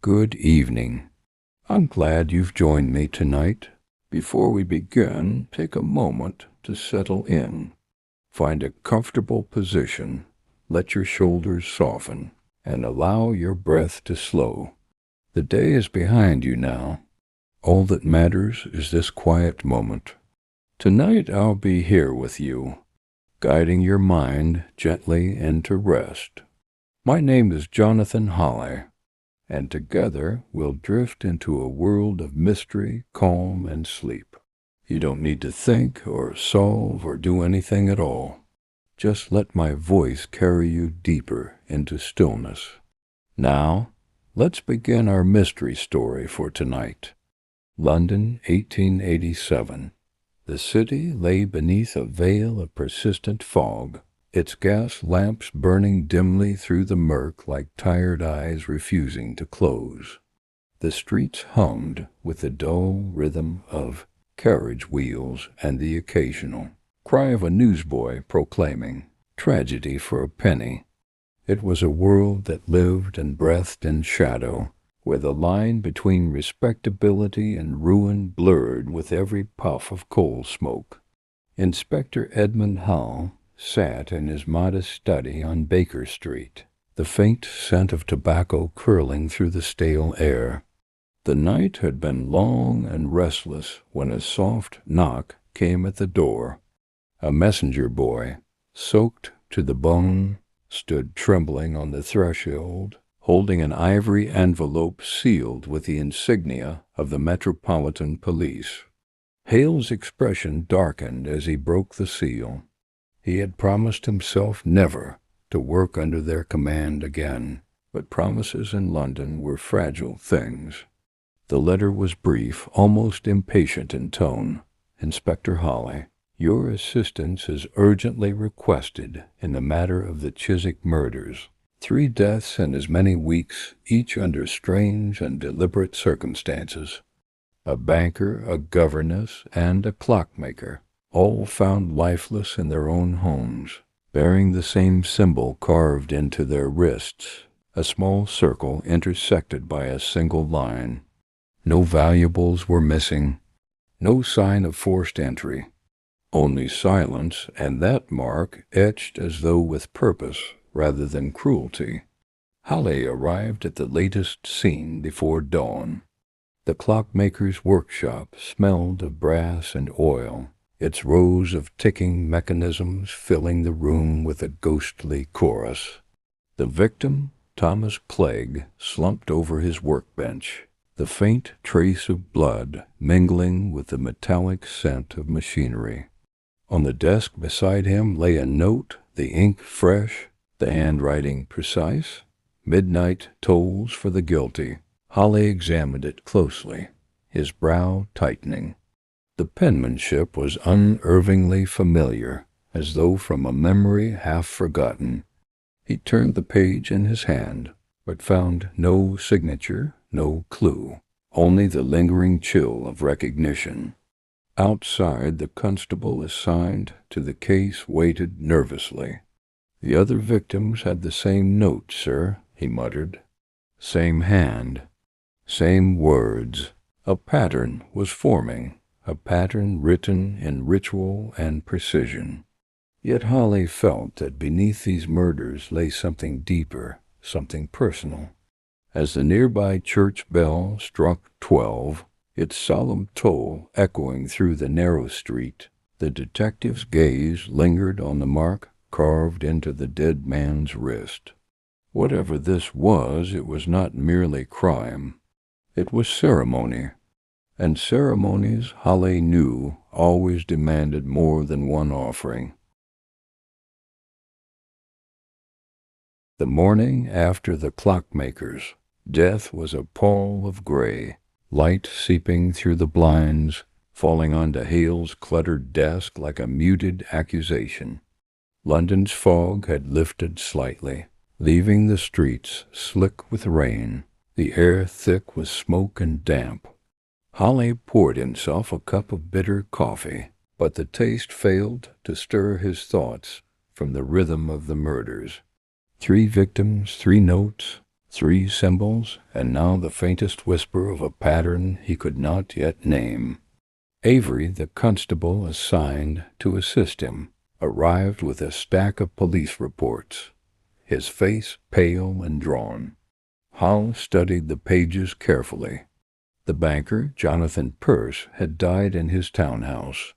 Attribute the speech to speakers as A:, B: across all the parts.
A: Good evening. I'm glad you've joined me tonight. Before we begin, take a moment to settle in. Find a comfortable position, let your shoulders soften, and allow your breath to slow. The day is behind you now. All that matters is this quiet moment. Tonight I'll be here with you, guiding your mind gently into rest. My name is Jonathan Holly, and together we'll drift into a world of mystery, calm, and sleep. You don't need to think or solve or do anything at all. Just let my voice carry you deeper into stillness. Now, let's begin our mystery story for tonight. London, 1887. The city lay beneath a veil of persistent fog, its gas lamps burning dimly through the murk like tired eyes refusing to close. The streets hummed with the dull rhythm of carriage wheels and the occasional cry of a newsboy proclaiming tragedy for a penny. It was a world that lived and breathed in shadow, where the line between respectability and ruin blurred with every puff of coal smoke. Inspector Edmund Hull sat in his modest study on Baker Street, the faint scent of tobacco curling through the stale air. The night had been long and restless when a soft knock came at the door. A messenger boy, soaked to the bone, stood trembling on the threshold, holding an ivory envelope sealed with the insignia of the Metropolitan Police. Hale's expression darkened as he broke the seal. He had promised himself never to work under their command again, but promises in London were fragile things. The letter was brief, almost impatient in tone. Inspector Holly, your assistance is urgently requested in the matter of the Chiswick murders. 3 deaths in as many weeks, each under strange and deliberate circumstances. A banker, a governess, and a clockmaker, all found lifeless in their own homes, bearing the same symbol carved into their wrists, a small circle intersected by a single line. No valuables were missing, no sign of forced entry. Only silence, and that mark etched as though with purpose rather than cruelty. Holly arrived at the latest scene before dawn. The clockmaker's workshop smelled of brass and oil, its rows of ticking mechanisms filling the room with a ghostly chorus. The victim, Thomas Clegg, slumped over his workbench, the faint trace of blood mingling with the metallic scent of machinery. On the desk beside him lay a note, the ink fresh, the handwriting precise. Midnight tolls for the guilty. Holly examined it closely, his brow tightening. The penmanship was unervingly familiar, as though from a memory half forgotten. He turned the page in his hand, but found no signature, no clue, only the lingering chill of recognition. Outside, the constable assigned to the case waited nervously. The other victims had the same note, sir, he muttered. Same hand, same words. A pattern was forming, a pattern written in ritual and precision. Yet Holly felt that beneath these murders lay something deeper, something personal. As the nearby church bell struck 12, its solemn toll echoing through the narrow street, the detective's gaze lingered on the mark carved into the dead man's wrist. Whatever this was, it was not merely crime. It was ceremony, and ceremonies, Holly knew, always demanded more than one offering. The morning after the clockmakers, death was a pall of gray, light seeping through the blinds, falling onto Hale's cluttered desk like a muted accusation. London's fog had lifted slightly, leaving the streets slick with rain, the air thick with smoke and damp. Holly poured himself a cup of bitter coffee, but the taste failed to stir his thoughts from the rhythm of the murders. 3 victims, 3 notes, 3 symbols, and now the faintest whisper of a pattern he could not yet name. Avery, the constable assigned to assist him, arrived with a stack of police reports, his face pale and drawn. Hal studied the pages carefully. The banker, Jonathan Peirce, had died in his townhouse.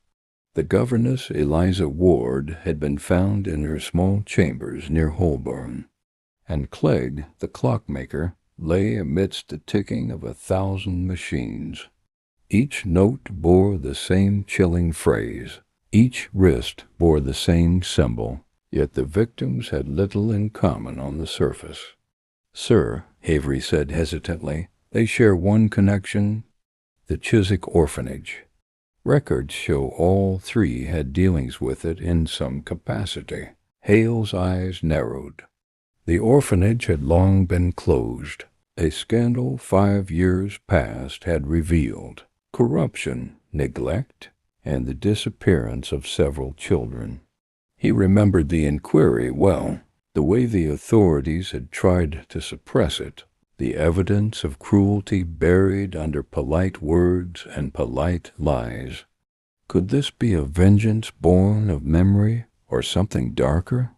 A: The governess, Eliza Ward, had been found in her small chambers near Holborn. And Clegg, the clockmaker, lay amidst the ticking of 1,000 machines. Each note bore the same chilling phrase. Each wrist bore the same symbol. Yet the victims had little in common on the surface. "Sir," Avery said hesitantly, "they share one connection, the Chiswick orphanage. Records show all 3 had dealings with it in some capacity." Hale's eyes narrowed. The orphanage had long been closed. A scandal 5 years past had revealed corruption, neglect, and the disappearance of several children. He remembered the inquiry well, the way the authorities had tried to suppress it, the evidence of cruelty buried under polite words and polite lies. Could this be a vengeance born of memory, or something darker?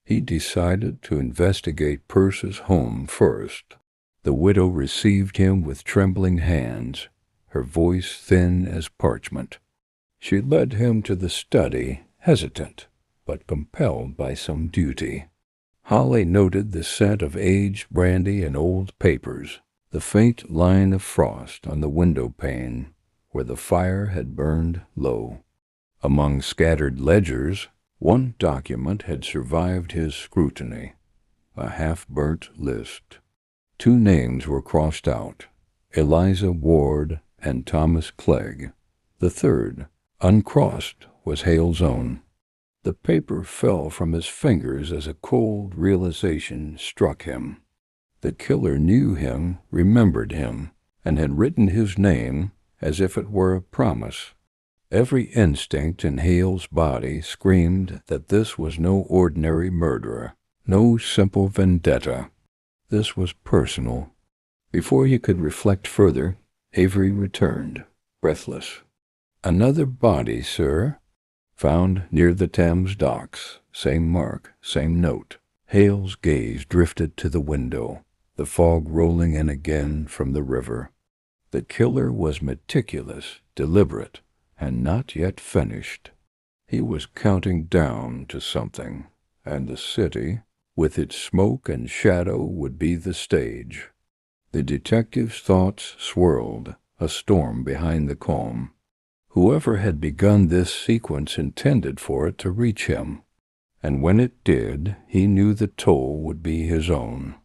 A: He decided to investigate Peirce's home first. The widow received him with trembling hands, her voice thin as parchment. She led him to the study, hesitant, but compelled by some duty. Holly noted the scent of aged brandy and old papers, the faint line of frost on the window pane, where the fire had burned low. Among scattered ledgers, one document had survived his scrutiny, a half-burnt list. 2 names were crossed out, Eliza Ward and Thomas Clegg. The third, uncrossed, was Hale's own. The paper fell from his fingers as a cold realization struck him. The killer knew him, remembered him, and had written his name as if it were a promise. Every instinct in Hale's body screamed that this was no ordinary murderer, no simple vendetta. This was personal. Before he could reflect further, Avery returned, breathless. "Another body, sir. Found near the Thames docks. Same mark, same note." Hale's gaze drifted to the window, the fog rolling in again from the river. The killer was meticulous, deliberate, and not yet finished. He was counting down to something, and the city, with its smoke and shadow, would be the stage. The detective's thoughts swirled, a storm behind the calm. Whoever had begun this sequence intended for it to reach him, and when it did, he knew the toll would be his own.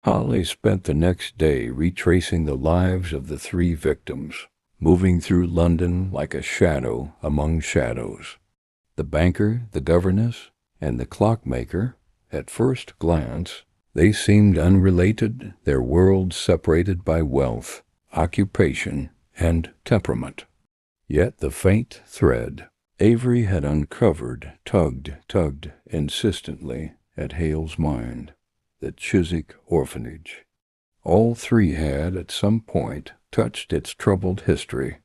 A: Holly spent the next day retracing the lives of the 3 victims, moving through London like a shadow among shadows. The banker, the governess, and the clockmaker, at first glance, they seemed unrelated, their worlds separated by wealth, occupation, and temperament. Yet the faint thread Avery had uncovered tugged insistently at Hale's mind. The Chiswick orphanage. All 3 had, at some point, touched its troubled history.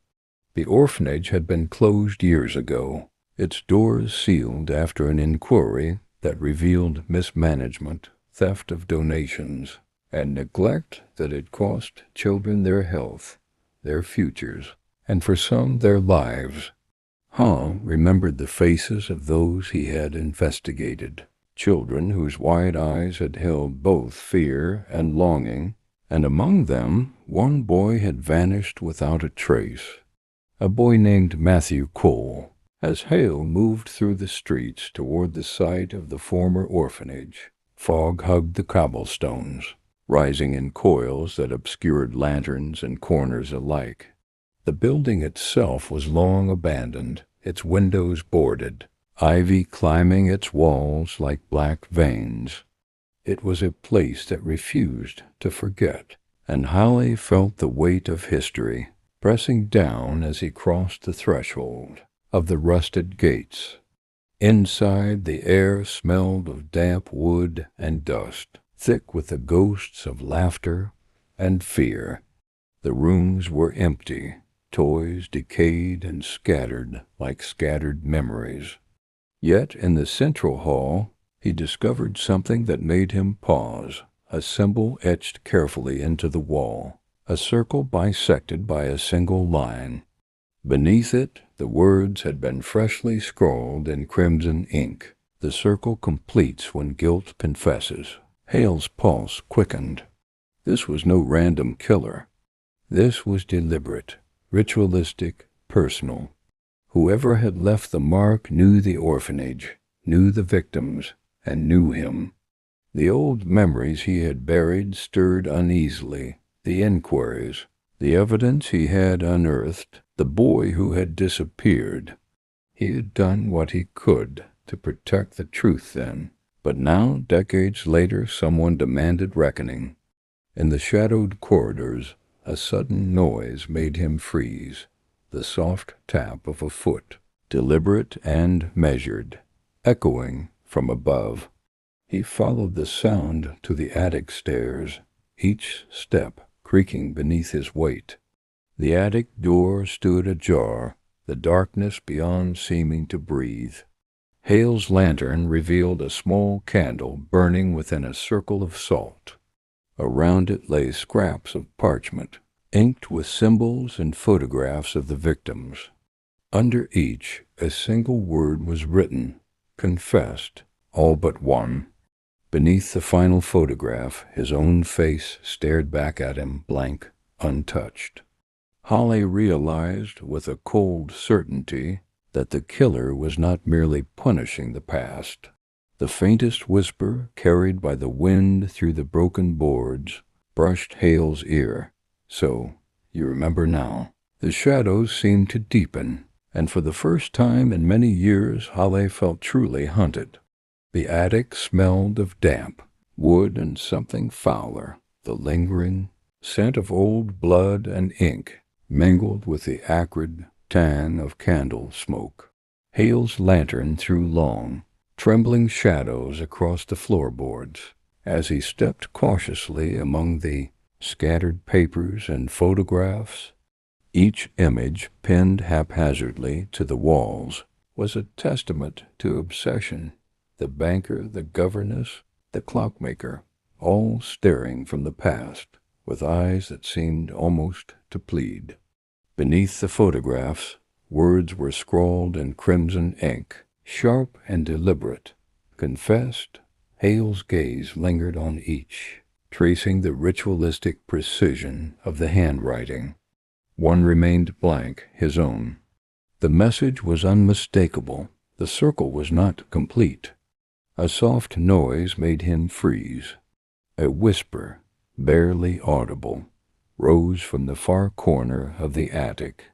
A: The orphanage had been closed years ago, its doors sealed after an inquiry that revealed mismanagement, theft of donations, and neglect that had cost children their health, their futures, and for some their lives. Hall remembered the faces of those he had investigated, children whose wide eyes had held both fear and longing, and among them one boy had vanished without a trace, a boy named Matthew Cole. As Hale moved through the streets toward the site of the former orphanage, fog hugged the cobblestones, rising in coils that obscured lanterns and corners alike. The building itself was long abandoned, its windows boarded, ivy climbing its walls like black veins. It was a place that refused to forget, and Holly felt the weight of history pressing down as he crossed the threshold of the rusted gates. Inside, the air smelled of damp wood and dust. thick with the ghosts of laughter and fear. The rooms were empty, toys decayed and scattered like scattered memories. Yet in the central hall he discovered something that made him pause, a symbol etched carefully into the wall, a circle bisected by a single line. Beneath it, the words had been freshly scrawled in crimson ink. The circle completes when guilt confesses. Hale's pulse quickened. This was no random killer. This was deliberate, ritualistic, personal. Whoever had left the mark knew the orphanage, knew the victims, and knew him. The old memories he had buried stirred uneasily, the inquiries, the evidence he had unearthed, the boy who had disappeared. He had done what he could to protect the truth then, but now, decades later, someone demanded reckoning. In the shadowed corridors, a sudden noise made him freeze, the soft tap of a foot, deliberate and measured, echoing from above. He followed the sound to the attic stairs, each step creaking beneath his weight. The attic door stood ajar, the darkness beyond seeming to breathe. Hale's lantern revealed a small candle burning within a circle of salt. Around it lay scraps of parchment, inked with symbols and photographs of the victims. Under each, a single word was written, confessed, all but one. Beneath the final photograph, his own face stared back at him, blank, untouched. Holly realized with a cold certainty that the killer was not merely punishing the past. The faintest whisper, carried by the wind through the broken boards, brushed Hale's ear. So, you remember now. The shadows seemed to deepen, and for the first time in many years Holly felt truly hunted. The attic smelled of damp, wood and something fouler, the lingering scent of old blood and ink, mingled with the acrid tan of candle smoke. Hale's lantern threw long, trembling shadows across the floorboards as he stepped cautiously among the scattered papers and photographs. Each image, pinned haphazardly to the walls, was a testament to obsession. The banker, the governess, the clockmaker, all staring from the past, with eyes that seemed almost to plead. Beneath the photographs, words were scrawled in crimson ink, sharp and deliberate. Confessed. Hale's gaze lingered on each, tracing the ritualistic precision of the handwriting. One remained blank, his own. The message was unmistakable. The circle was not complete. A soft noise made him freeze. A whisper, barely audible, rose from the far corner of the attic.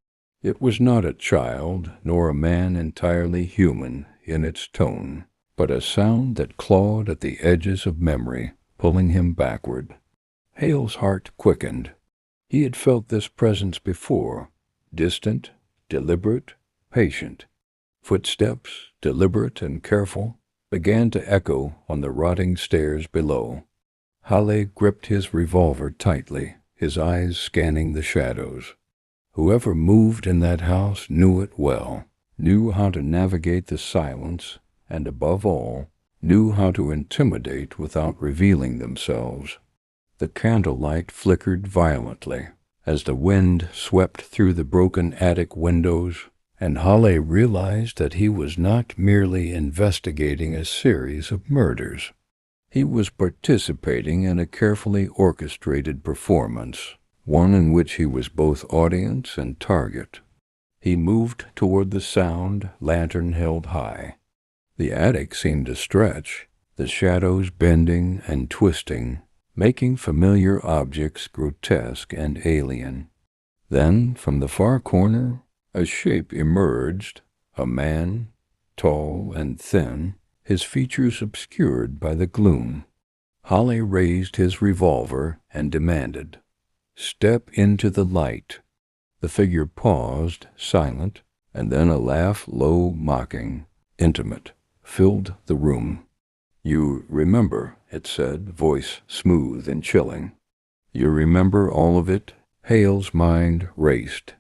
A: It was not a child, nor a man entirely human in its tone, but a sound that clawed at the edges of memory, pulling him backward. Hale's heart quickened. He had felt this presence before, distant, deliberate, patient. Footsteps, deliberate and careful, began to echo on the rotting stairs below. Halle gripped his revolver tightly, his eyes scanning the shadows. Whoever moved in that house knew it well, knew how to navigate the silence, and above all, knew how to intimidate without revealing themselves. The candlelight flickered violently as the wind swept through the broken attic windows, and Halle realized that he was not merely investigating a series of murders. He was participating in a carefully orchestrated performance, one in which he was both audience and target. He moved toward the sound, lantern held high. The attic seemed to stretch, the shadows bending and twisting, making familiar objects grotesque and alien. Then, from the far corner, a shape emerged, a man, tall and thin, his features obscured by the gloom. Halle raised his revolver and demanded, "Step into the light." The figure paused, silent, and then a laugh, low, mocking, intimate, filled the room. "You remember," it said, voice smooth and chilling. "You remember all of it?" Hale's mind raced.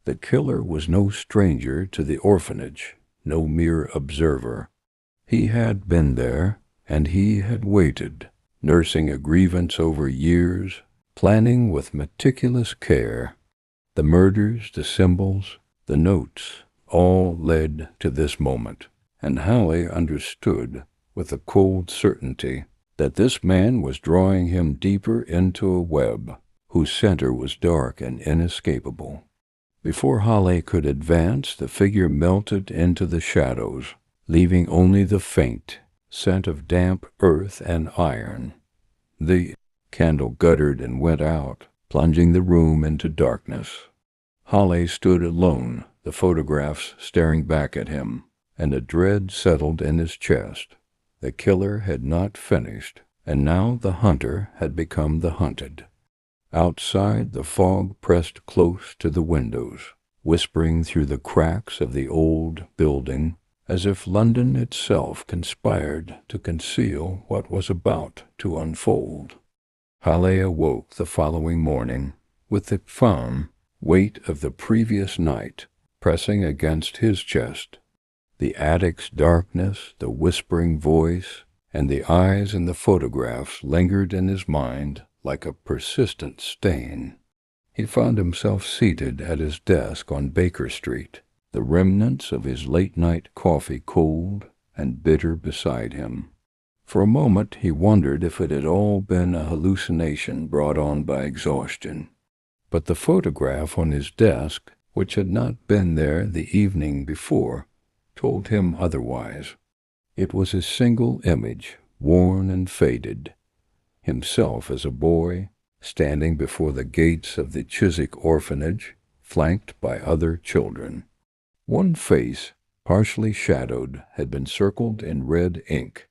A: The killer was no stranger to the orphanage, no mere observer. He had been there, and he had waited, nursing a grievance over years, planning with meticulous care. The murders, the symbols, the notes, all led to this moment, and Hallie understood with a cold certainty that this man was drawing him deeper into a web whose center was dark and inescapable. Before Hallie could advance, the figure melted into the shadows, leaving only the faint scent of damp earth and iron. The candle guttered and went out, plunging the room into darkness. Hallie stood alone, the photographs staring back at him, and a dread settled in his chest. The killer had not finished, and now the hunter had become the hunted. Outside, the fog pressed close to the windows, whispering through the cracks of the old building, as if London itself conspired to conceal what was about to unfold. Hallie awoke the following morning with the firm weight of the previous night pressing against his chest. The attic's darkness, the whispering voice, and the eyes in the photographs lingered in his mind like a persistent stain. He found himself seated at his desk on Baker Street, the remnants of his late-night coffee cold and bitter beside him. For a moment he wondered if it had all been a hallucination brought on by exhaustion. But the photograph on his desk, which had not been there the evening before, told him otherwise. It was a single image, worn and faded, himself as a boy, standing before the gates of the Chiswick orphanage, flanked by other children. One face, partially shadowed, had been circled in red ink.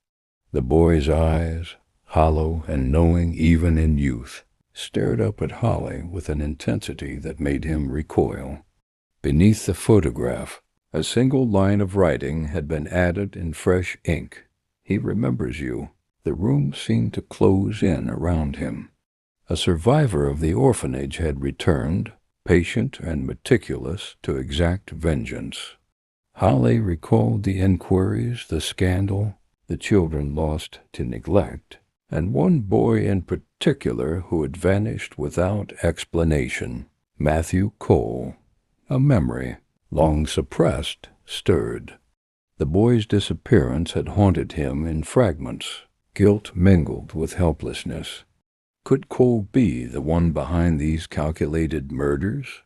A: The boy's eyes, hollow and knowing even in youth, stared up at Hallie with an intensity that made him recoil. Beneath the photograph, a single line of writing had been added in fresh ink. "He remembers you." The room seemed to close in around him. A survivor of the orphanage had returned, patient and meticulous, to exact vengeance. Hallie recalled the inquiries, the scandal, the children lost to neglect, and one boy in particular who had vanished without explanation, Matthew Cole. A memory, long suppressed, stirred. The boy's disappearance had haunted him in fragments, guilt mingled with helplessness. Could Cole be the one behind these calculated murders?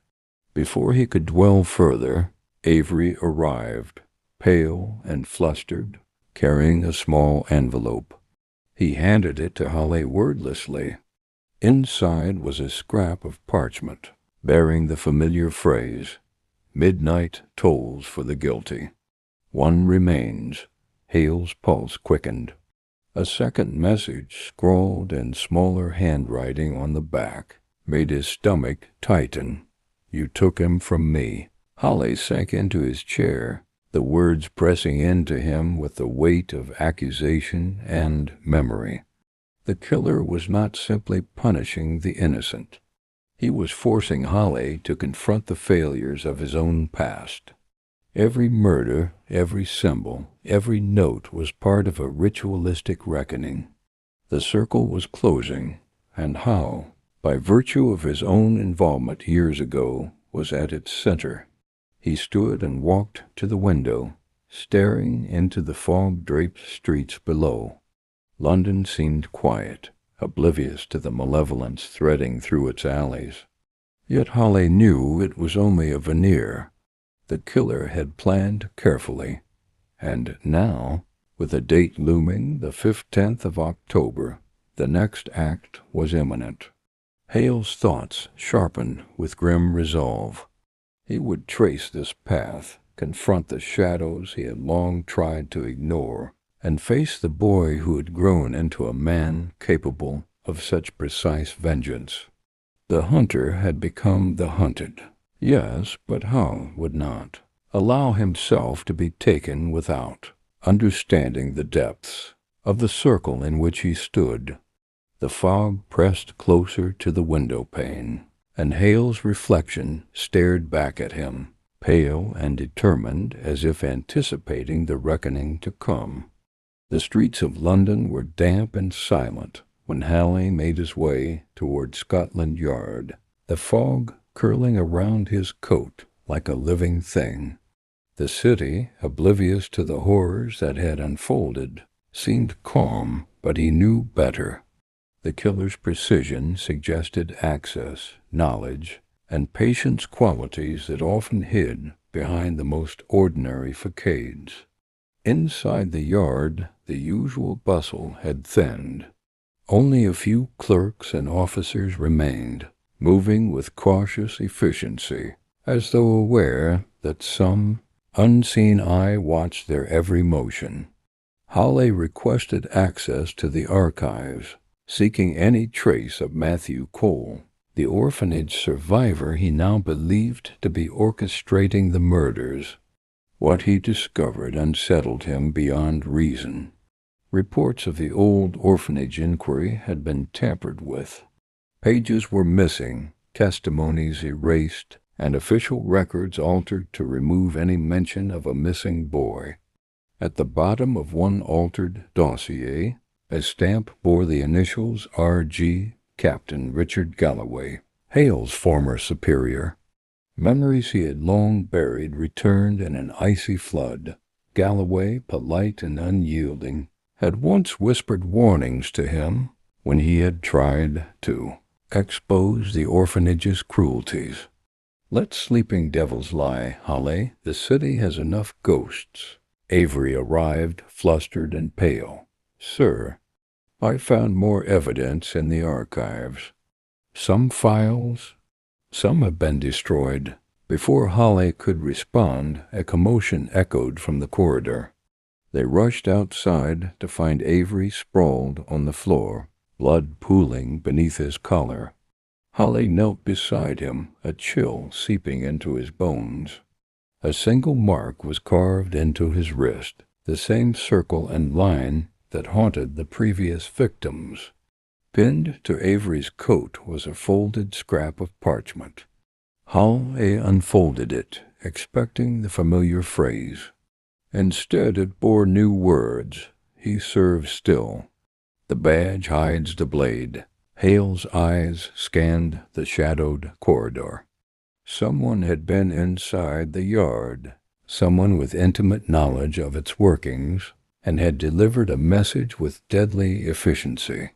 A: Before he could dwell further, Avery arrived, pale and flustered, carrying a small envelope. He handed it to Hallie wordlessly. Inside was a scrap of parchment, bearing the familiar phrase, "Midnight tolls for the guilty. One remains." Hale's pulse quickened. A second message, scrawled in smaller handwriting on the back, made his stomach tighten. "You took him from me." Hallie sank into his chair, the words pressing into him with the weight of accusation and memory. The killer was not simply punishing the innocent. He was forcing Hallie to confront the failures of his own past. Every murder, every symbol, every note was part of a ritualistic reckoning. The circle was closing, and Hal, by virtue of his own involvement years ago, was at its center. He stood and walked to the window, staring into the fog-draped streets below. London seemed quiet, oblivious to the malevolence threading through its alleys. Yet Hallie knew it was only a veneer. The killer had planned carefully, and now, with a date looming, the 15th of October, the next act was imminent. Hale's thoughts sharpened with grim resolve. He would trace this path, confront the shadows he had long tried to ignore, and face the boy who had grown into a man capable of such precise vengeance. The hunter had become the hunted. Yes, but Hal would not allow himself to be taken without understanding the depths. of the circle in which he stood. The fog pressed closer to the window pane, and Hale's reflection stared back at him, pale and determined, as if anticipating the reckoning to come. The streets of London were damp and silent when Halley made his way toward Scotland Yard, the fog curling around his coat like a living thing. The city, oblivious to the horrors that had unfolded, seemed calm, but he knew better. The killer's precision suggested access, knowledge, and patience, qualities that often hid behind the most ordinary facades. Inside the yard, the usual bustle had thinned. Only a few clerks and officers remained, moving with cautious efficiency, as though aware that some unseen eye watched their every motion. Halley requested access to the archives, seeking any trace of Matthew Cole, the orphanage survivor he now believed to be orchestrating the murders. What he discovered unsettled him beyond reason. Reports of the old orphanage inquiry had been tampered with. Pages were missing, testimonies erased, and official records altered to remove any mention of a missing boy. At the bottom of one altered dossier, a stamp bore the initials R.G. Captain Richard Galloway, Hale's former superior. Memories he had long buried returned in an icy flood. Galloway, polite and unyielding, had once whispered warnings to him when he had tried to expose the orphanage's cruelties. "Let sleeping devils lie, Halley. The city has enough ghosts." Avery arrived, flustered and pale. "Sir, I found more evidence in the archives. Some files, some have been destroyed." Before Halley could respond, a commotion echoed from the corridor. They rushed outside to find Avery sprawled on the floor, blood pooling beneath his collar. Halley knelt beside him, a chill seeping into his bones. A single mark was carved into his wrist, the same circle and line that haunted the previous victims. Pinned to Avery's coat was a folded scrap of parchment. Halley unfolded it, expecting the familiar phrase. Instead it bore new words. "He serves still." The badge hides the blade. Hale's eyes scanned the shadowed corridor. Someone had been inside the yard, someone with intimate knowledge of its workings, and had delivered a message with deadly efficiency.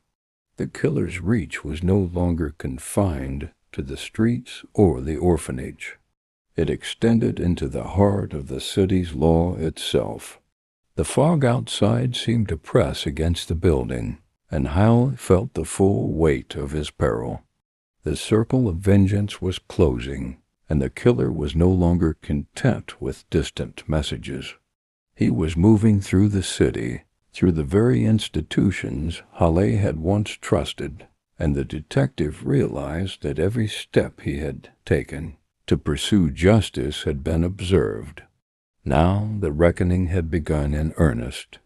A: The killer's reach was no longer confined to the streets or the orphanage. It extended into the heart of the city's law itself. The fog outside seemed to press against the building, and Hal felt the full weight of his peril. The circle of vengeance was closing, and the killer was no longer content with distant messages. He was moving through the city, through the very institutions Halley had once trusted, and the detective realized that every step he had taken to pursue justice had been observed. Now the reckoning had begun in earnest.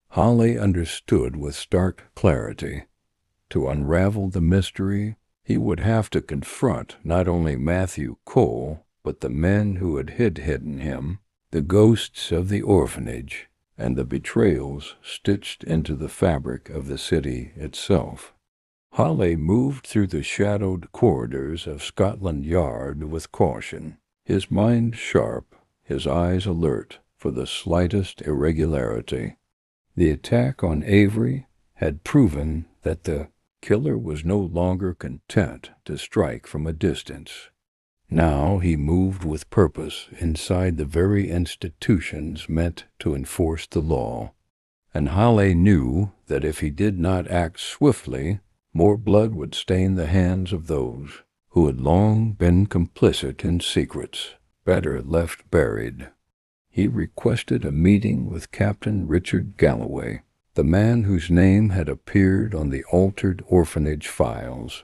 A: Halley understood with stark clarity. To unravel the mystery, he would have to confront not only Matthew Cole, but the men who had hidden him, the ghosts of the orphanage, and the betrayals stitched into the fabric of the city itself. Halley moved through the shadowed corridors of Scotland Yard with caution, his mind sharp, his eyes alert for the slightest irregularity. The attack on Avery had proven that the killer was no longer content to strike from a distance. Now he moved with purpose inside the very institutions meant to enforce the law, and Halley knew that if he did not act swiftly, more blood would stain the hands of those who had long been complicit in secrets better left buried. He requested a meeting with Captain Richard Galloway, the man whose name had appeared on the altered orphanage files.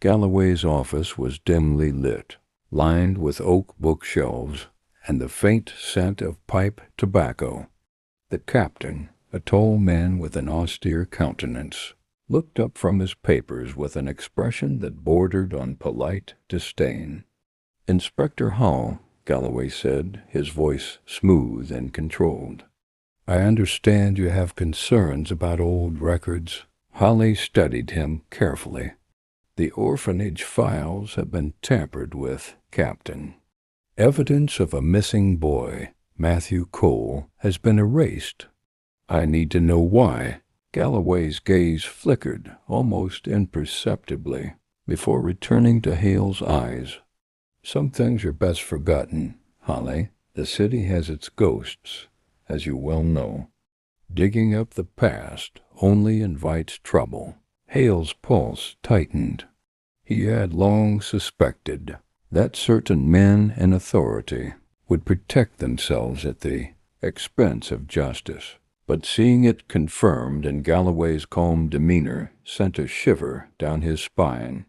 A: Galloway's office was dimly lit, lined with oak bookshelves and the faint scent of pipe tobacco. The captain, a tall man with an austere countenance, looked up from his papers with an expression that bordered on polite disdain. "Inspector Hall," Galloway said, his voice smooth and controlled. "I understand you have concerns about old records." Holly studied him carefully. "The orphanage files have been tampered with, Captain. Evidence of a missing boy, Matthew Cole, has been erased. I need to know why." Galloway's gaze flickered almost imperceptibly before returning to Hale's eyes. "Some things are best forgotten, Holly. The city has its ghosts, as you well know. Digging up the past only invites trouble." Hale's pulse tightened. He had long suspected that certain men in authority would protect themselves at the expense of justice, but seeing it confirmed in Galloway's calm demeanor sent a shiver down his spine.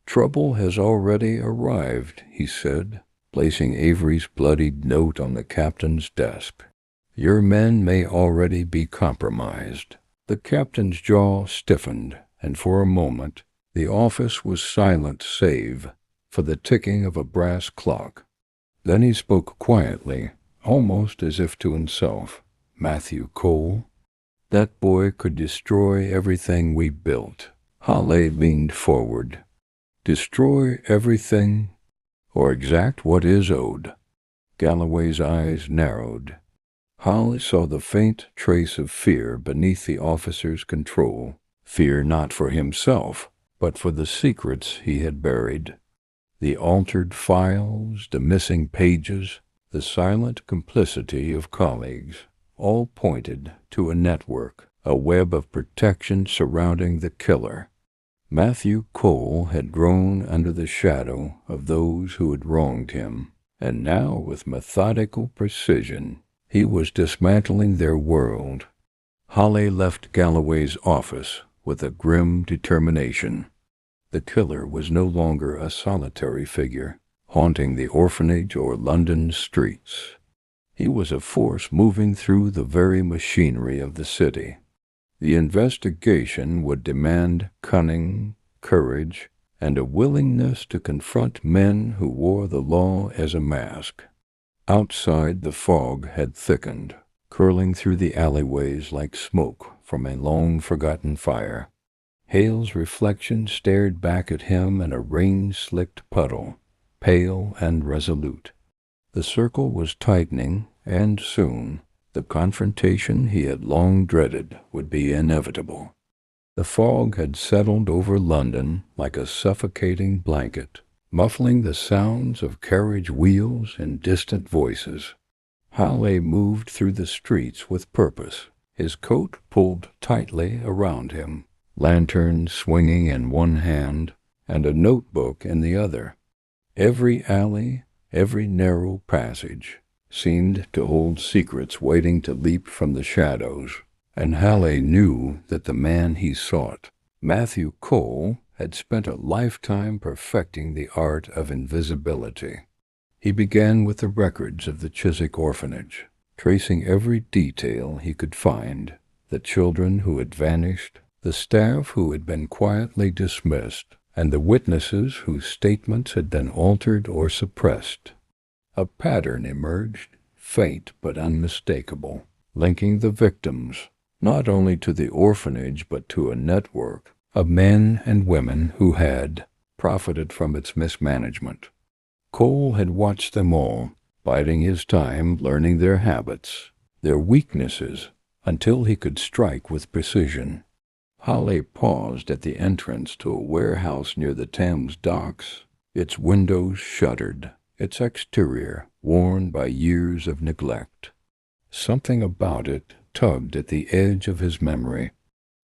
A: "Trouble has already arrived," he said, placing Avery's bloodied note on the captain's desk. "Your men may already be compromised." The captain's jaw stiffened, and for a moment the office was silent save for the ticking of a brass clock. Then he spoke quietly, almost as if to himself. "Matthew Cole? That boy could destroy everything we built." Holly leaned forward. "Destroy everything, or exact what is owed?" Galloway's eyes narrowed. Holly saw the faint trace of fear beneath the officer's control. Fear not for himself, but for the secrets he had buried. The altered files, the missing pages, the silent complicity of colleagues, all pointed to a network, a web of protection surrounding the killer. Matthew Cole had grown under the shadow of those who had wronged him, and now, with methodical precision, he was dismantling their world. Holly left Galloway's office with a grim determination. The killer was no longer a solitary figure, haunting the orphanage or London streets. He was a force moving through the very machinery of the city. The investigation would demand cunning, courage, and a willingness to confront men who wore the law as a mask. Outside, the fog had thickened, curling through the alleyways like smoke from a long-forgotten fire. Hale's reflection stared back at him in a rain-slicked puddle, pale and resolute. The circle was tightening, and soon the confrontation he had long dreaded would be inevitable. The fog had settled over London like a suffocating blanket, muffling the sounds of carriage wheels and distant voices. Holly moved through the streets with purpose, his coat pulled tightly around him, lantern swinging in one hand and a notebook in the other. Every alley, every narrow passage seemed to hold secrets waiting to leap from the shadows, and Holly knew that the man he sought, Matthew Cole, had spent a lifetime perfecting the art of invisibility. He began with the records of the Chiswick orphanage, tracing every detail he could find, the children who had vanished, the staff who had been quietly dismissed, and the witnesses whose statements had been altered or suppressed. A pattern emerged, faint but unmistakable, linking the victims not only to the orphanage but to a network of men and women who had profited from its mismanagement. Cole had watched them all, biding his time, learning their habits, their weaknesses, until he could strike with precision. Holly paused at the entrance to a warehouse near the Thames docks, its windows shuttered, its exterior worn by years of neglect. Something about it tugged at the edge of his memory.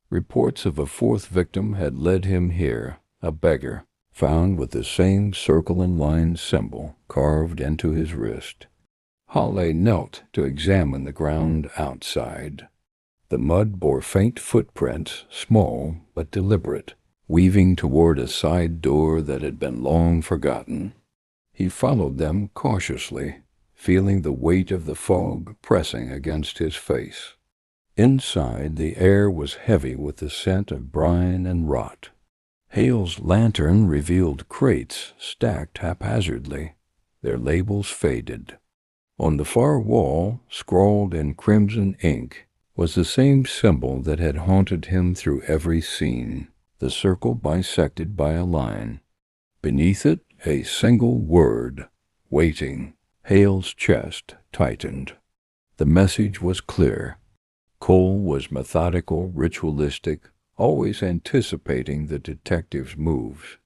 A: Reports of a fourth victim had led him here, a beggar, found with the same circle and line symbol carved into his wrist. Holly knelt to examine the ground outside. The mud bore faint footprints, small but deliberate, weaving toward a side door that had been long forgotten. He followed them cautiously, feeling the weight of the fog pressing against his face. Inside, the air was heavy with the scent of brine and rot. Hale's lantern revealed crates stacked haphazardly, their labels faded. On the far wall, scrawled in crimson ink, was the same symbol that had haunted him through every scene, the circle bisected by a line. Beneath it, a single word, waiting. Hale's chest tightened. The message was clear. Cole was methodical, ritualistic, always anticipating the detective's moves.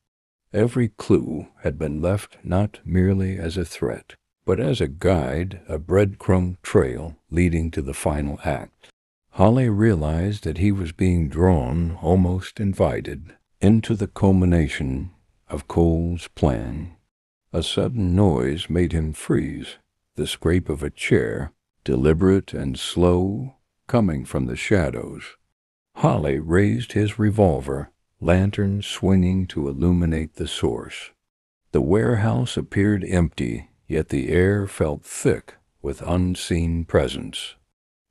A: Every clue had been left not merely as a threat, but as a guide, a breadcrumb trail leading to the final act. Holly realized that he was being drawn, almost invited, into the culmination of Cole's plan. A sudden noise made him freeze, the scrape of a chair, deliberate and slow, coming from the shadows. Holly raised his revolver, lantern swinging to illuminate the source. The warehouse appeared empty, yet the air felt thick with unseen presence.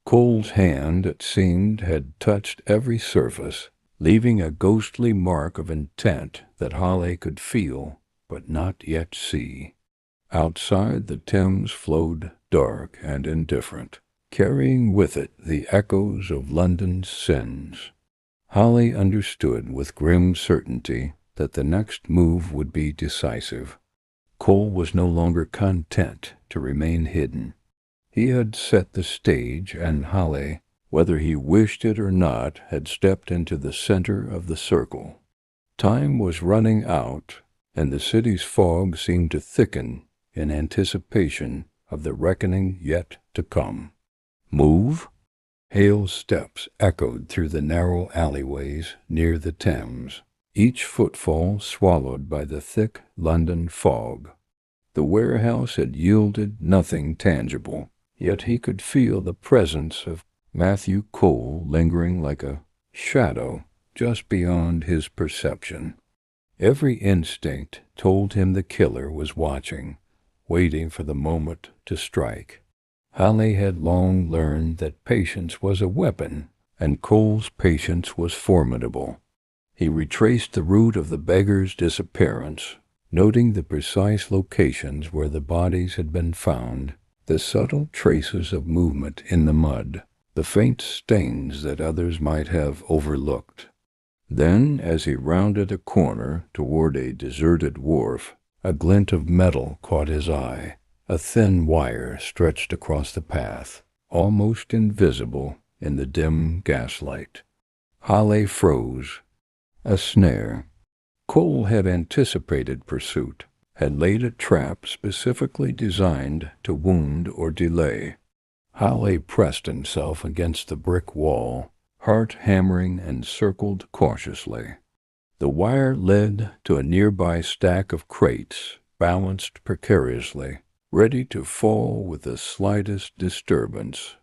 A: Cole's hand, it seemed, had touched every surface, leaving a ghostly mark of intent that Holly could feel but not yet see. Outside, the Thames flowed dark and indifferent, carrying with it the echoes of London's sins. Holly understood with grim certainty that the next move would be decisive. Cole was no longer content to remain hidden. He had set the stage, and Holly, whether he wished it or not, had stepped into the center of the circle. Time was running out, and the city's fog seemed to thicken in anticipation of the reckoning yet to come. Move? Hale's steps echoed through the narrow alleyways near the Thames, each footfall swallowed by the thick London fog. The warehouse had yielded nothing tangible, yet he could feel the presence of Matthew Cole lingering like a shadow just beyond his perception. Every instinct told him the killer was watching, waiting for the moment to strike. Holly had long learned that patience was a weapon, and Cole's patience was formidable. He retraced the route of the beggar's disappearance, noting the precise locations where the bodies had been found, the subtle traces of movement in the mud, the faint stains that others might have overlooked. Then, as he rounded a corner toward a deserted wharf, a glint of metal caught his eye. A thin wire stretched across the path, almost invisible in the dim gaslight. Holly froze. A snare. Cole had anticipated pursuit, had laid a trap specifically designed to wound or delay. Holly pressed himself against the brick wall, heart hammering, and circled cautiously. The wire led to a nearby stack of crates, balanced precariously, ready to fall with the slightest disturbance.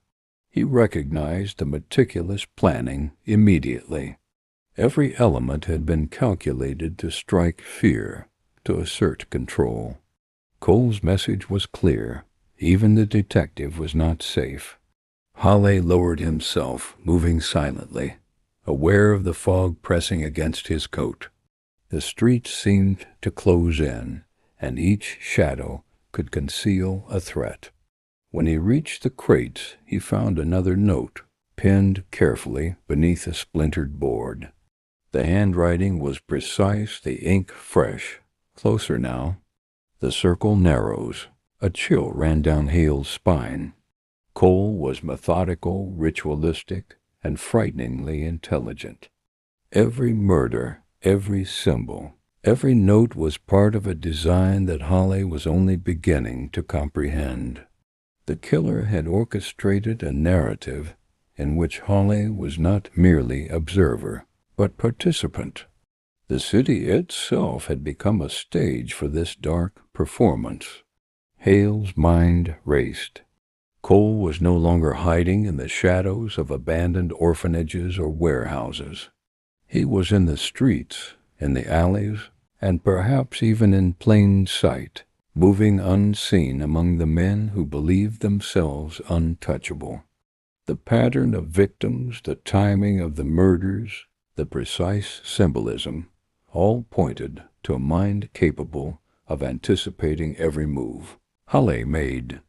A: He recognized the meticulous planning immediately. Every element had been calculated to strike fear, to assert control. Cole's message was clear. Even the detective was not safe. Holly lowered himself, moving silently, aware of the fog pressing against his coat. The streets seemed to close in, and each shadow could conceal a threat. When he reached the crates, he found another note, pinned carefully beneath a splintered board. The handwriting was precise, the ink fresh. Closer now. The circle narrows. A chill ran down Hale's spine. Cole was methodical, ritualistic, and frighteningly intelligent. Every murder, every symbol, every note was part of a design that Holly was only beginning to comprehend. The killer had orchestrated a narrative in which Holly was not merely observer, but participant. The city itself had become a stage for this dark performance. Hale's mind raced. Cole was no longer hiding in the shadows of abandoned orphanages or warehouses. He was in the streets, in the alleys, and perhaps even in plain sight, moving unseen among the men who believed themselves untouchable. The pattern of victims, the timing of the murders, the precise symbolism, all pointed to a mind capable of anticipating every move Halle made.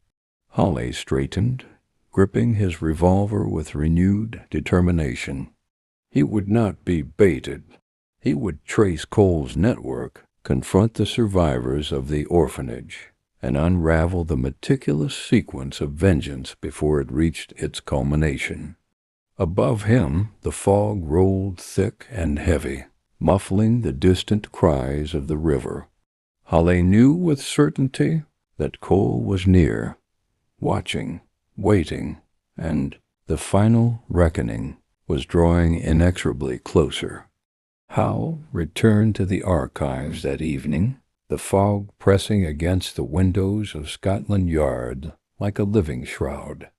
A: Halle straightened, gripping his revolver with renewed determination. He would not be baited. He would trace Cole's network, confront the survivors of the orphanage, and unravel the meticulous sequence of vengeance before it reached its culmination. Above him, the fog rolled thick and heavy, muffling the distant cries of the river. Halle knew with certainty that Cole was near, watching, waiting, and the final reckoning was drawing inexorably closer. Hal returned to the archives that evening, the fog pressing against the windows of Scotland Yard like a living shroud.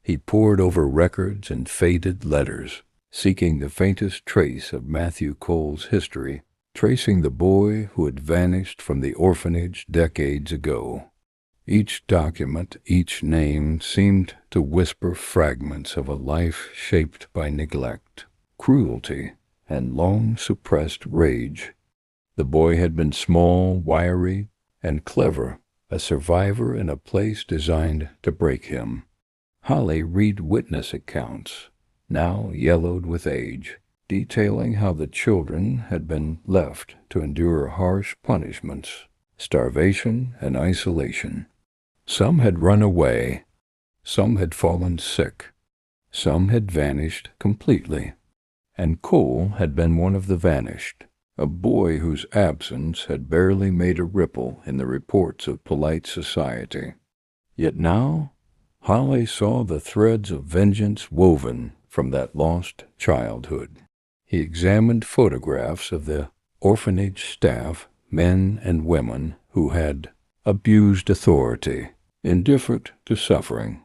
A: He pored over records and faded letters, seeking the faintest trace of Matthew Cole's history, tracing the boy who had vanished from the orphanage decades ago. Each document, each name seemed to whisper fragments of a life shaped by neglect, cruelty, and long-suppressed rage. The boy had been small, wiry, and clever, a survivor in a place designed to break him. Halle read witness accounts, now yellowed with age, detailing how the children had been left to endure harsh punishments, starvation and isolation. Some had run away, some had fallen sick, some had vanished completely, and Cole had been one of the vanished, a boy whose absence had barely made a ripple in the reports of polite society. Yet now, Halle saw the threads of vengeance woven from that lost childhood. He examined photographs of the orphanage staff, men and women who had abused authority, indifferent to suffering,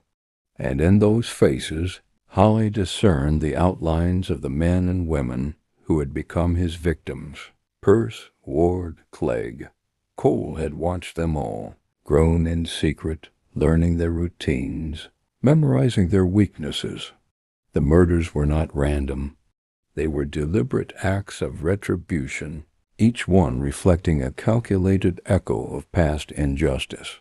A: and in those faces Halle discerned the outlines of the men and women who had become his victims. Perce, Ward, Clegg. Cole had watched them all, grown in secret, learning their routines, memorizing their weaknesses. The murders were not random. They were deliberate acts of retribution, each one reflecting a calculated echo of past injustice.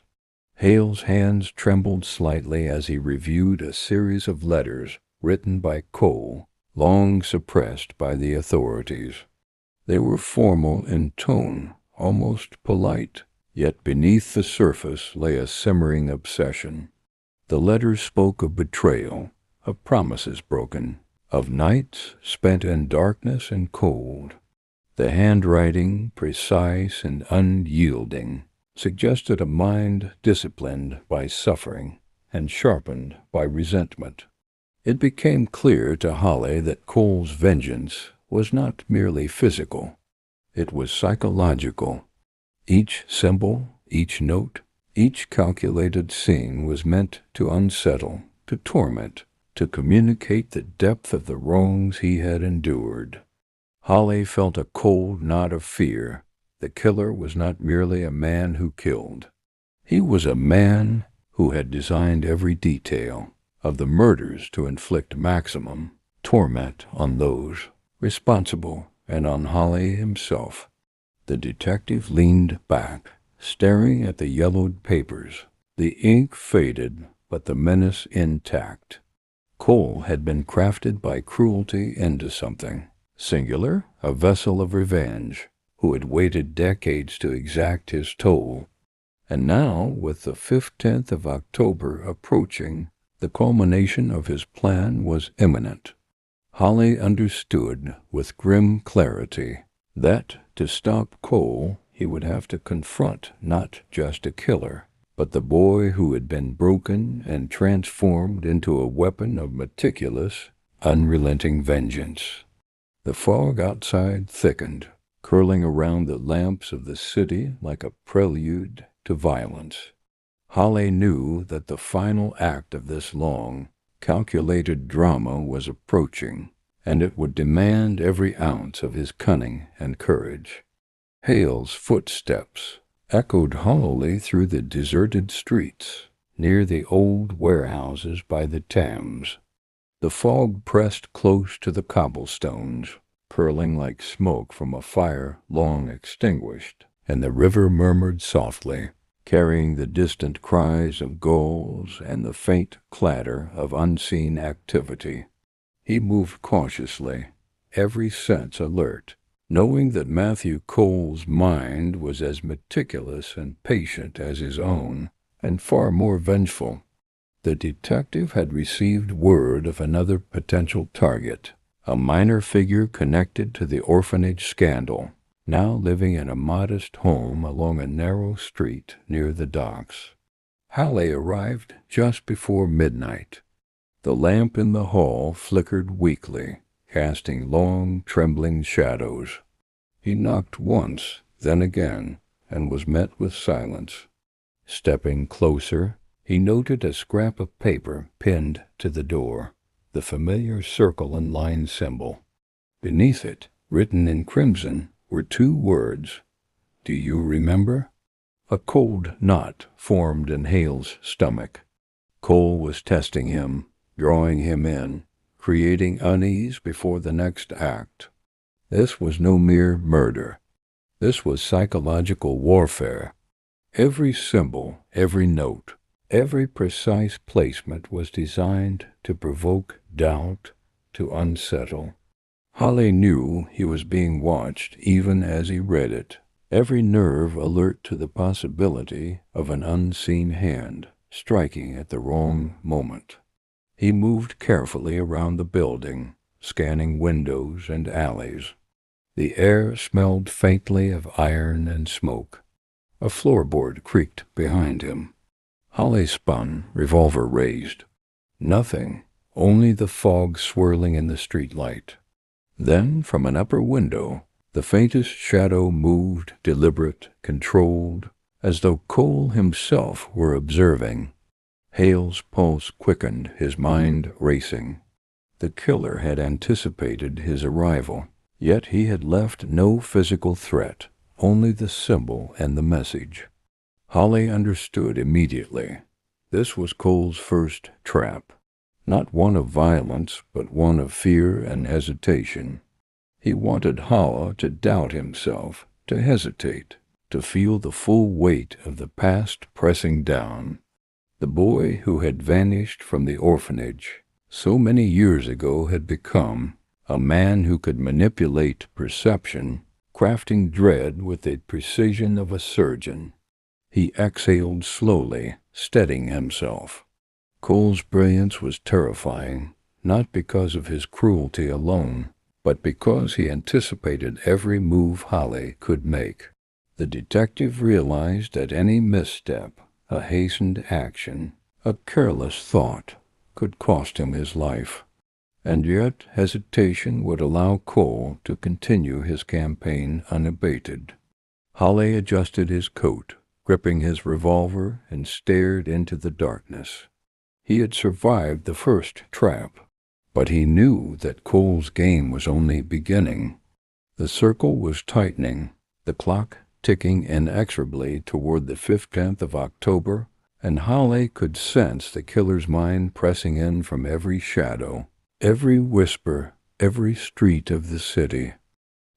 A: Hale's hands trembled slightly as he reviewed a series of letters written by Cole, long suppressed by the authorities. They were formal in tone, almost polite, yet beneath the surface lay a simmering obsession. The letters spoke of betrayal, of promises broken, of nights spent in darkness and cold. The handwriting, precise and unyielding, suggested a mind disciplined by suffering and sharpened by resentment. It became clear to Halle that Cole's vengeance was not merely physical. It was psychological. Each symbol, each note, each calculated scene was meant to unsettle, to torment, to communicate the depth of the wrongs he had endured. Halle felt a cold knot of fear. The killer was not merely a man who killed. He was a man who had designed every detail of the murders to inflict maximum torment on those responsible and on Halle himself. The detective leaned back, staring at the yellowed papers. The ink faded, but the menace intact. Cole had been crafted by cruelty into something singular, a vessel of revenge, who had waited decades to exact his toll. And now, with the 15th of October approaching, the culmination of his plan was imminent. Halle understood with grim clarity that, to stop Cole, he would have to confront not just a killer, but the boy who had been broken and transformed into a weapon of meticulous, unrelenting vengeance. The fog outside thickened, curling around the lamps of the city like a prelude to violence. Halle knew that the final act of this long, calculated drama was approaching, and it would demand every ounce of his cunning and courage. Hale's footsteps echoed hollowly through the deserted streets, near the old warehouses by the Thames. The fog pressed close to the cobblestones, curling like smoke from a fire long extinguished, and the river murmured softly, carrying the distant cries of gulls and the faint clatter of unseen activity. He moved cautiously, every sense alert, knowing that Matthew Cole's mind was as meticulous and patient as his own, and far more vengeful. The detective had received word of another potential target, a minor figure connected to the orphanage scandal, now living in a modest home along a narrow street near the docks. Hallie arrived just before midnight. The lamp in the hall flickered weakly, casting long, trembling shadows. He knocked once, then again, and was met with silence. Stepping closer, he noted a scrap of paper pinned to the door, the familiar circle and line symbol. Beneath it, written in crimson, were 2 words. "Do you remember?" A cold knot formed in Hale's stomach. Cole was testing him, drawing him in, creating unease before the next act. This was no mere murder. This was psychological warfare. Every symbol, every note, every precise placement was designed to provoke doubt, to unsettle. Hallie knew he was being watched even as he read it, every nerve alert to the possibility of an unseen hand striking at the wrong moment. He moved carefully around the building, scanning windows and alleys. The air smelled faintly of iron and smoke. A floorboard creaked behind him. Hallie spun, revolver raised. Nothing, only the fog swirling in the streetlight. Then, from an upper window, the faintest shadow moved, deliberate, controlled, as though Cole himself were observing. Hale's pulse quickened, his mind racing. The killer had anticipated his arrival, yet he had left no physical threat, only the symbol and the message. Hallie understood immediately. This was Cole's first trap, not one of violence, but one of fear and hesitation. He wanted Hala to doubt himself, to hesitate, to feel the full weight of the past pressing down. The boy who had vanished from the orphanage so many years ago had become a man who could manipulate perception, crafting dread with the precision of a surgeon. He exhaled slowly, steadying himself. Cole's brilliance was terrifying, not because of his cruelty alone, but because he anticipated every move Hallie could make. The detective realized that any misstep, a hastened action, a careless thought, could cost him his life. And yet hesitation would allow Cole to continue his campaign unabated. Hallie adjusted his coat, gripping his revolver, and stared into the darkness. He had survived the first trap, but he knew that Cole's game was only beginning. The circle was tightening, the clock ticking inexorably toward the 15th of October, and Hallie could sense the killer's mind pressing in from every shadow, every whisper, every street of the city.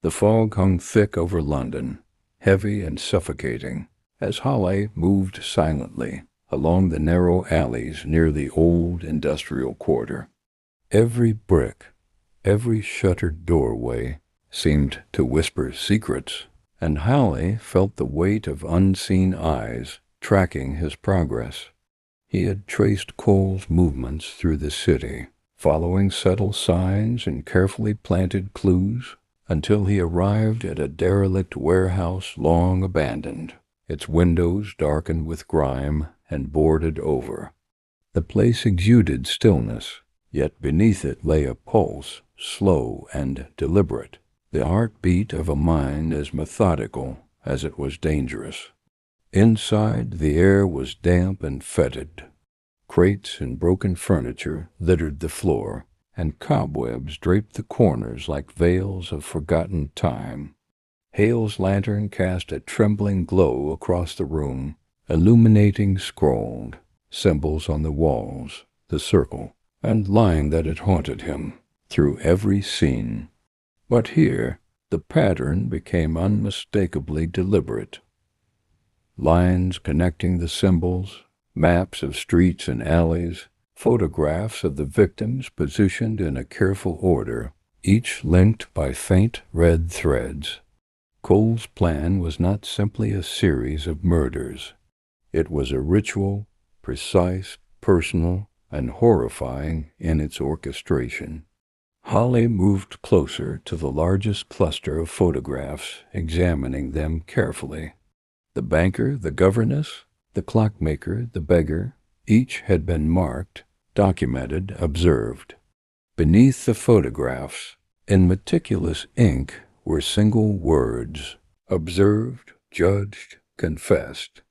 A: The fog hung thick over London, heavy and suffocating, as Hallie moved silently along the narrow alleys near the old industrial quarter. Every brick, every shuttered doorway seemed to whisper secrets, and Hallie felt the weight of unseen eyes tracking his progress. He had traced Cole's movements through the city, following subtle signs and carefully planted clues, until he arrived at a derelict warehouse long abandoned, its windows darkened with grime and boarded over. The place exuded stillness, yet beneath it lay a pulse, slow and deliberate, the heartbeat of a mind as methodical as it was dangerous. Inside, the air was damp and fetid. Crates and broken furniture littered the floor, and cobwebs draped the corners like veils of forgotten time. Hale's lantern cast a trembling glow across the room, illuminating scrawled symbols on the walls, the circle, and line that had haunted him through every scene. But here, the pattern became unmistakably deliberate. Lines connecting the symbols, maps of streets and alleys, photographs of the victims positioned in a careful order, each linked by faint red threads. Cole's plan was not simply a series of murders. It was a ritual, precise, personal, and horrifying in its orchestration. Holly moved closer to the largest cluster of photographs, examining them carefully. The banker, the governess, the clockmaker, the beggar, each had been marked, documented, observed. Beneath the photographs, in meticulous ink, were single words: observed, judged, confessed.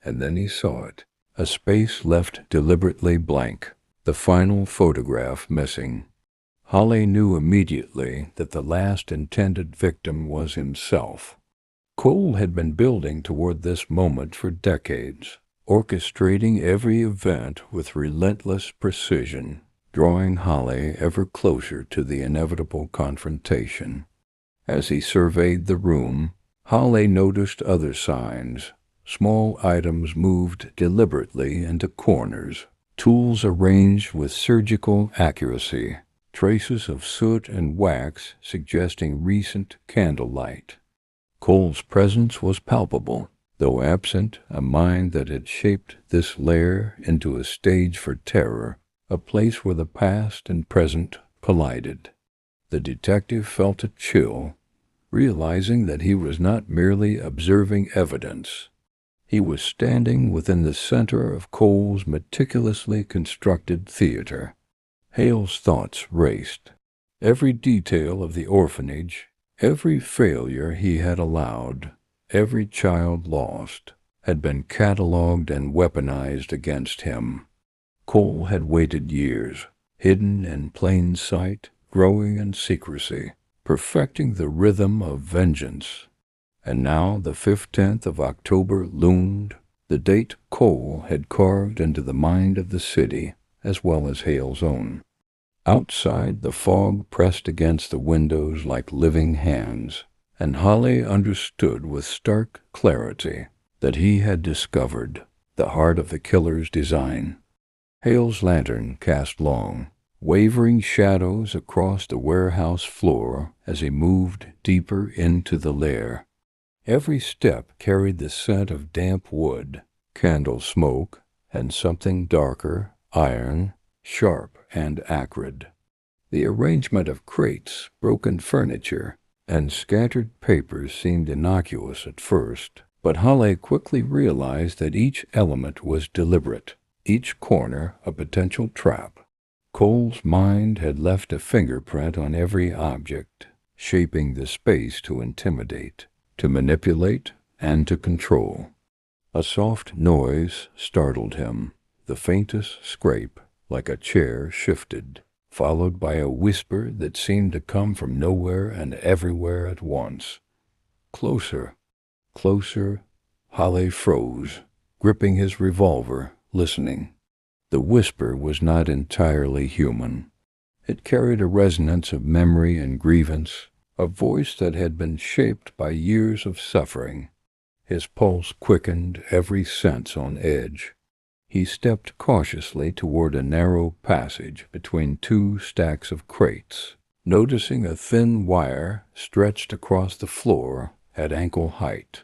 A: And then he saw it, a space left deliberately blank, the final photograph missing. Holly knew immediately that the last intended victim was himself. Cole had been building toward this moment for decades, orchestrating every event with relentless precision, drawing Holly ever closer to the inevitable confrontation. As he surveyed the room, Holly noticed other signs. Small items moved deliberately into corners, tools arranged with surgical accuracy, traces of soot and wax suggesting recent candlelight. Cole's presence was palpable, though absent a mind that had shaped this lair into a stage for terror, a place where the past and present collided. The detective felt a chill, realizing that he was not merely observing evidence. He was standing within the center of Cole's meticulously constructed theater. Hale's thoughts raced. Every detail of the orphanage, every failure he had allowed, every child lost, had been catalogued and weaponized against him. Cole had waited years, hidden in plain sight, growing in secrecy, perfecting the rhythm of vengeance. And now the 15th of October loomed, the date Cole had carved into the mind of the city, as well as Hale's own. Outside, the fog pressed against the windows like living hands, and Holly understood with stark clarity that he had discovered the heart of the killer's design. Hale's lantern cast long, wavering shadows across the warehouse floor as he moved deeper into the lair. Every step carried the scent of damp wood, candle smoke, and something darker, iron, sharp and acrid. The arrangement of crates, broken furniture, and scattered papers seemed innocuous at first, but Holly quickly realized that each element was deliberate, each corner a potential trap. Cole's mind had left a fingerprint on every object, shaping the space to intimidate, to manipulate, and to control. A soft noise startled him, the faintest scrape, like a chair shifted, followed by a whisper that seemed to come from nowhere and everywhere at once. Closer, closer. Holly froze, gripping his revolver, listening. The whisper was not entirely human. It carried a resonance of memory and grievance, a voice that had been shaped by years of suffering. His pulse quickened, every sense on edge. He stepped cautiously toward a narrow passage between two stacks of crates, noticing a thin wire stretched across the floor at ankle height.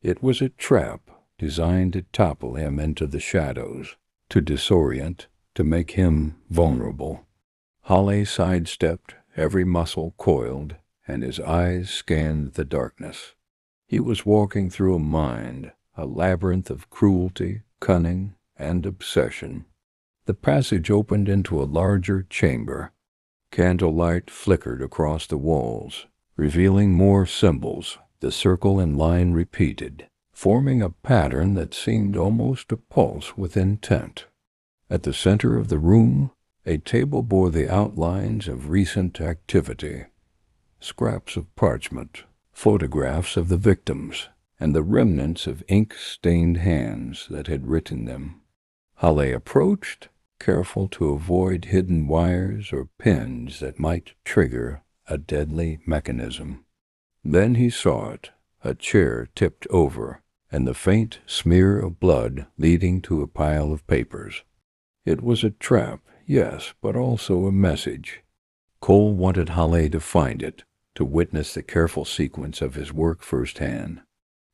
A: It was a trap designed to topple him into the shadows, to disorient, to make him vulnerable. Holly sidestepped, every muscle coiled, and his eyes scanned the darkness. He was walking through a mind, a labyrinth of cruelty, cunning, and obsession. The passage opened into a larger chamber. Candlelight flickered across the walls, revealing more symbols. The circle and line repeated, forming a pattern that seemed almost to pulse with intent. At the center of the room, a table bore the outlines of recent activity. Scraps of parchment, photographs of the victims, and the remnants of ink-stained hands that had written them. Holly approached, careful to avoid hidden wires or pins that might trigger a deadly mechanism. Then he saw it, a chair tipped over, and the faint smear of blood leading to a pile of papers. It was a trap, yes, but also a message. Cole wanted Halle to find it, to witness the careful sequence of his work firsthand.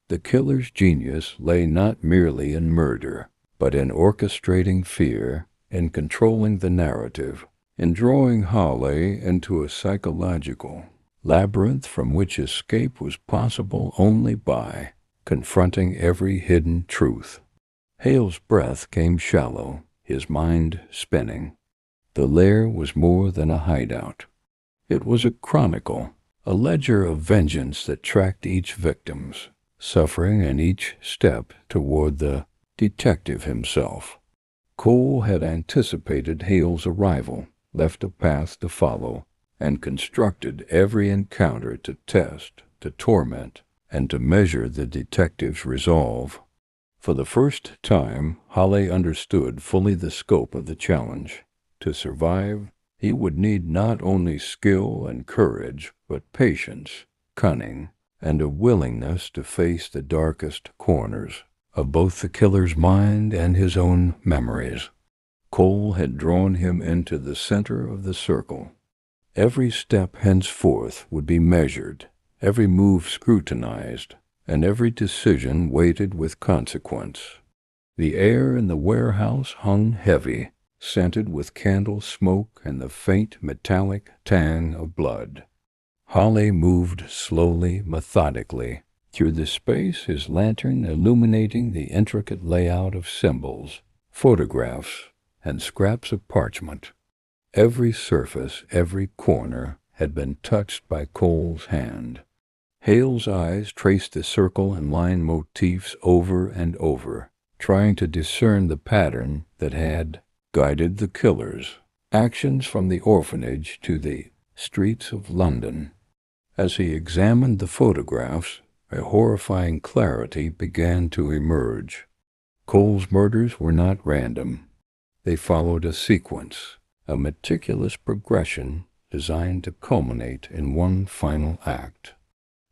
A: The killer's genius lay not merely in murder, but in orchestrating fear, in controlling the narrative, in drawing Halle into a psychological labyrinth from which escape was possible only by confronting every hidden truth. Hale's breath came shallow, his mind spinning. The lair was more than a hideout. It was a chronicle, a ledger of vengeance that tracked each victim's suffering and each step toward the detective himself. Cole had anticipated Hale's arrival, left a path to follow, and constructed every encounter to test, to torment, and to measure the detective's resolve. For the first time, Halle understood fully the scope of the challenge. To survive, he would need not only skill and courage, but patience, cunning, and a willingness to face the darkest corners of both the killer's mind and his own memories. Cole had drawn him into the center of the circle. Every step henceforth would be measured, every move scrutinized, and every decision weighted with consequence. The air in the warehouse hung heavy, scented with candle smoke and the faint metallic tang of blood. Halle moved slowly, methodically, through the space, his lantern illuminating the intricate layout of symbols, photographs, and scraps of parchment. Every surface, every corner, had been touched by Cole's hand. Hale's eyes traced the circle and line motifs over and over, trying to discern the pattern that had guided the killer's actions from the orphanage to the streets of London. As he examined the photographs, a horrifying clarity began to emerge. Cole's murders were not random. They followed a sequence, a meticulous progression designed to culminate in one final act.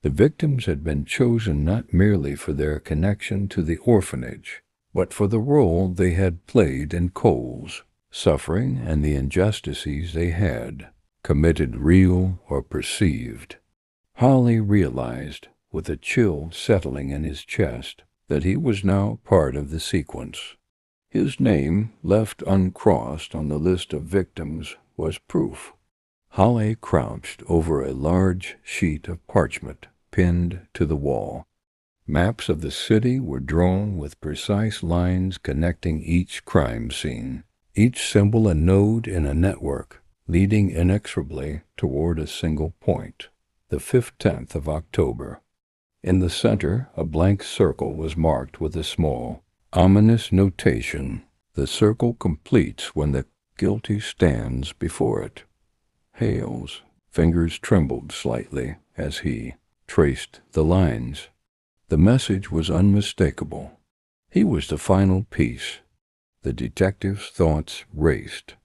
A: The victims had been chosen not merely for their connection to the orphanage, but for the role they had played in Cole's suffering and the injustices they had committed, real or perceived. Halle realized, with a chill settling in his chest, that he was now part of the sequence. His name, left uncrossed on the list of victims, was proof. Halle crouched over a large sheet of parchment pinned to the wall. Maps of the city were drawn with precise lines connecting each crime scene, each symbol a node in a network, leading inexorably toward a single point, the 15th of October. In the center, a blank circle was marked with a small, ominous notation. The circle completes when the guilty stands before it. Hale's fingers trembled slightly as he traced the lines. The message was unmistakable. He was the final piece. The detective's thoughts raced.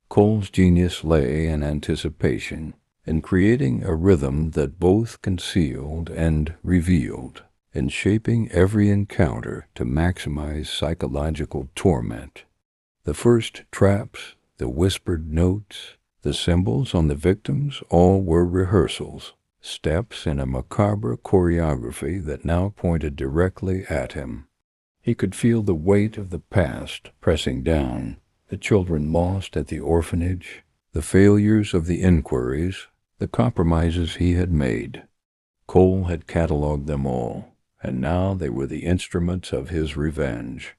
A: Cole's genius lay in anticipation, in creating a rhythm that both concealed and revealed, in shaping every encounter to maximize psychological torment. The first traps, the whispered notes, the symbols on the victims, all were rehearsals, steps in a macabre choreography that now pointed directly at him. He could feel the weight of the past pressing down, the children lost at the orphanage, the failures of the inquiries, the compromises he had made. Cole had catalogued them all, and now they were the instruments of his revenge.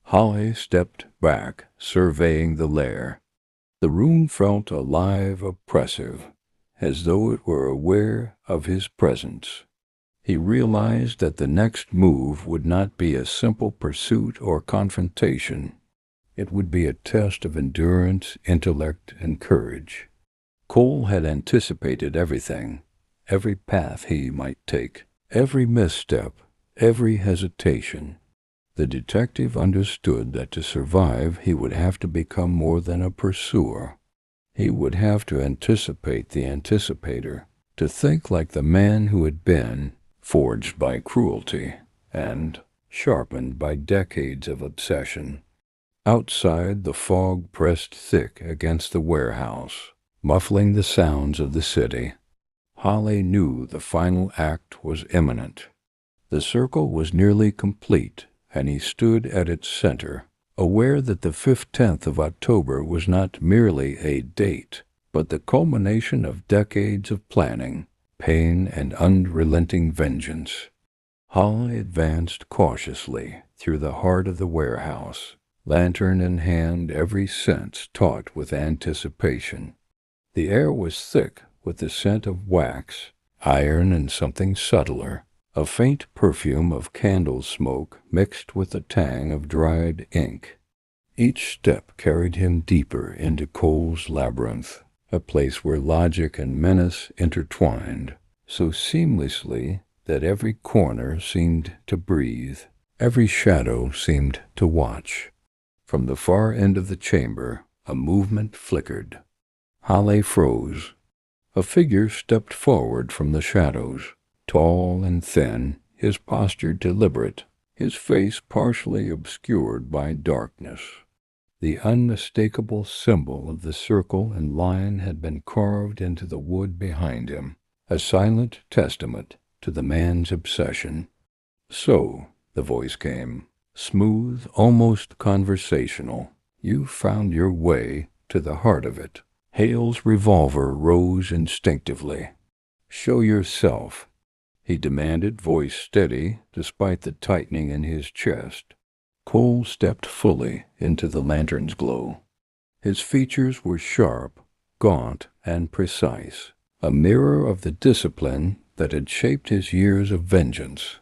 A: Halle stepped back, surveying the lair. The room felt alive, oppressive, as though it were aware of his presence. He realized that the next move would not be a simple pursuit or confrontation. It would be a test of endurance, intellect, and courage. Cole had anticipated everything, every path he might take, every misstep, every hesitation. The detective understood that to survive he would have to become more than a pursuer. He would have to anticipate the anticipator, to think like the man who had been, forged by cruelty, and sharpened by decades of obsession. Outside, the fog pressed thick against the warehouse, muffling the sounds of the city. Holly knew the final act was imminent. The circle was nearly complete, and he stood at its center, aware that the 15th of October was not merely a date, but the culmination of decades of planning, pain, and unrelenting vengeance. Holly advanced cautiously through the heart of the warehouse, lantern in hand, every sense taut with anticipation. The air was thick with the scent of wax, iron, and something subtler, a faint perfume of candle smoke mixed with the tang of dried ink. Each step carried him deeper into Cole's labyrinth, a place where logic and menace intertwined, so seamlessly that every corner seemed to breathe, every shadow seemed to watch. From the far end of the chamber, a movement flickered. Holly froze. A figure stepped forward from the shadows, tall and thin, his posture deliberate, his face partially obscured by darkness. The unmistakable symbol of the circle and line had been carved into the wood behind him, a silent testament to the man's obsession. "So," the voice came, smooth, almost conversational, "you found your way to the heart of it." Hale's revolver rose instinctively. "Show yourself," he demanded, voice steady despite the tightening in his chest. Cole stepped fully into the lantern's glow. His features were sharp, gaunt, and precise, a mirror of the discipline that had shaped his years of vengeance.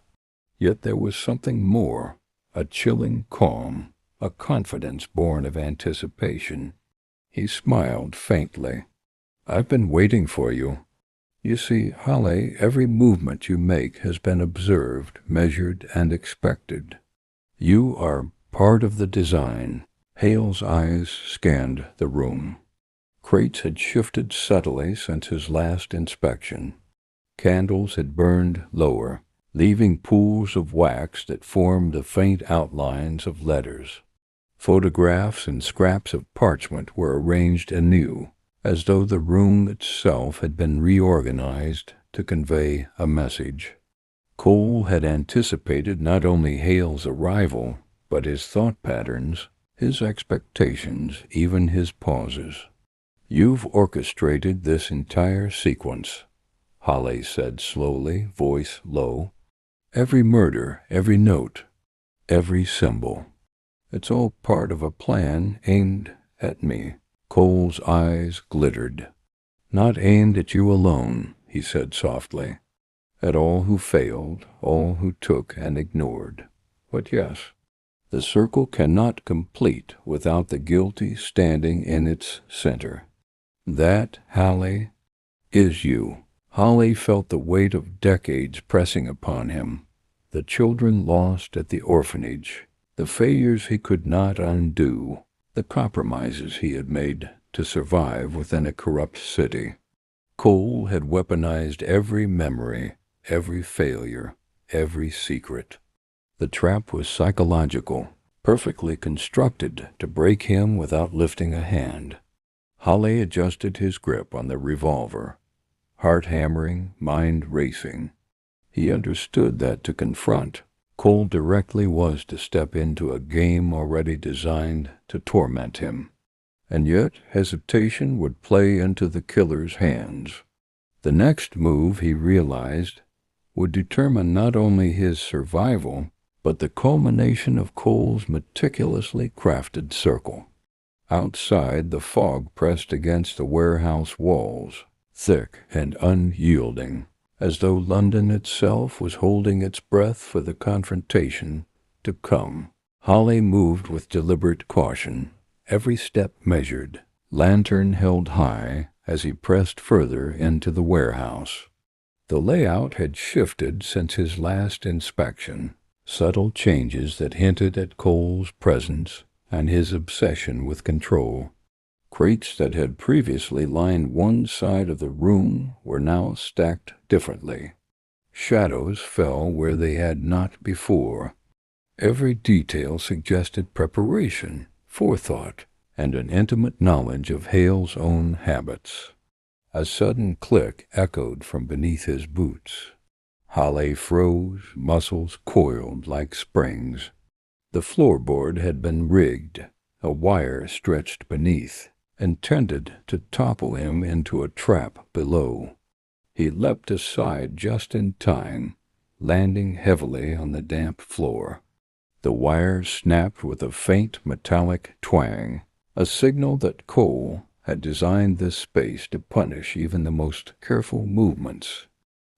A: Yet there was something more, a chilling calm, a confidence born of anticipation. He smiled faintly. "I've been waiting for you. You see, Holly, every movement you make has been observed, measured, and expected. You are part of the design." Hale's eyes scanned the room. Crates had shifted subtly since his last inspection. Candles had burned lower, leaving pools of wax that formed the faint outlines of letters. Photographs and scraps of parchment were arranged anew, as though the room itself had been reorganized to convey a message. Cole had anticipated not only Hale's arrival, but his thought patterns, his expectations, even his pauses. "You've orchestrated this entire sequence," Holly said slowly, voice low. "Every murder, every note, every symbol. It's all part of a plan aimed at me." Cole's eyes glittered. "Not aimed at you alone," he said softly. "At all who failed, all who took and ignored. But yes, the circle cannot complete without the guilty standing in its center. That, Holly, is you." Holly felt the weight of decades pressing upon him. The children lost at the orphanage, the failures he could not undo, the compromises he had made to survive within a corrupt city. Cole had weaponized every memory, every failure, every secret. The trap was psychological, perfectly constructed to break him without lifting a hand. Holly adjusted his grip on the revolver, heart hammering, mind racing. He understood that to confront Cole directly was to step into a game already designed to torment him. And yet hesitation would play into the killer's hands. The next move, he realized, would determine not only his survival, but the culmination of Cole's meticulously crafted circle. Outside, the fog pressed against the warehouse walls, thick and unyielding, as though London itself was holding its breath for the confrontation to come. Holly moved with deliberate caution, every step measured, lantern held high as he pressed further into the warehouse. The layout had shifted since his last inspection, subtle changes that hinted at Cole's presence and his obsession with control. Crates that had previously lined one side of the room were now stacked differently. Shadows fell where they had not before. Every detail suggested preparation, forethought, and an intimate knowledge of Hale's own habits. A sudden click echoed from beneath his boots. Hale froze, muscles coiled like springs. The floorboard had been rigged, a wire stretched beneath, intended to topple him into a trap below. He leapt aside just in time, landing heavily on the damp floor. The wire snapped with a faint metallic twang, a signal that Cole had designed this space to punish even the most careful movements.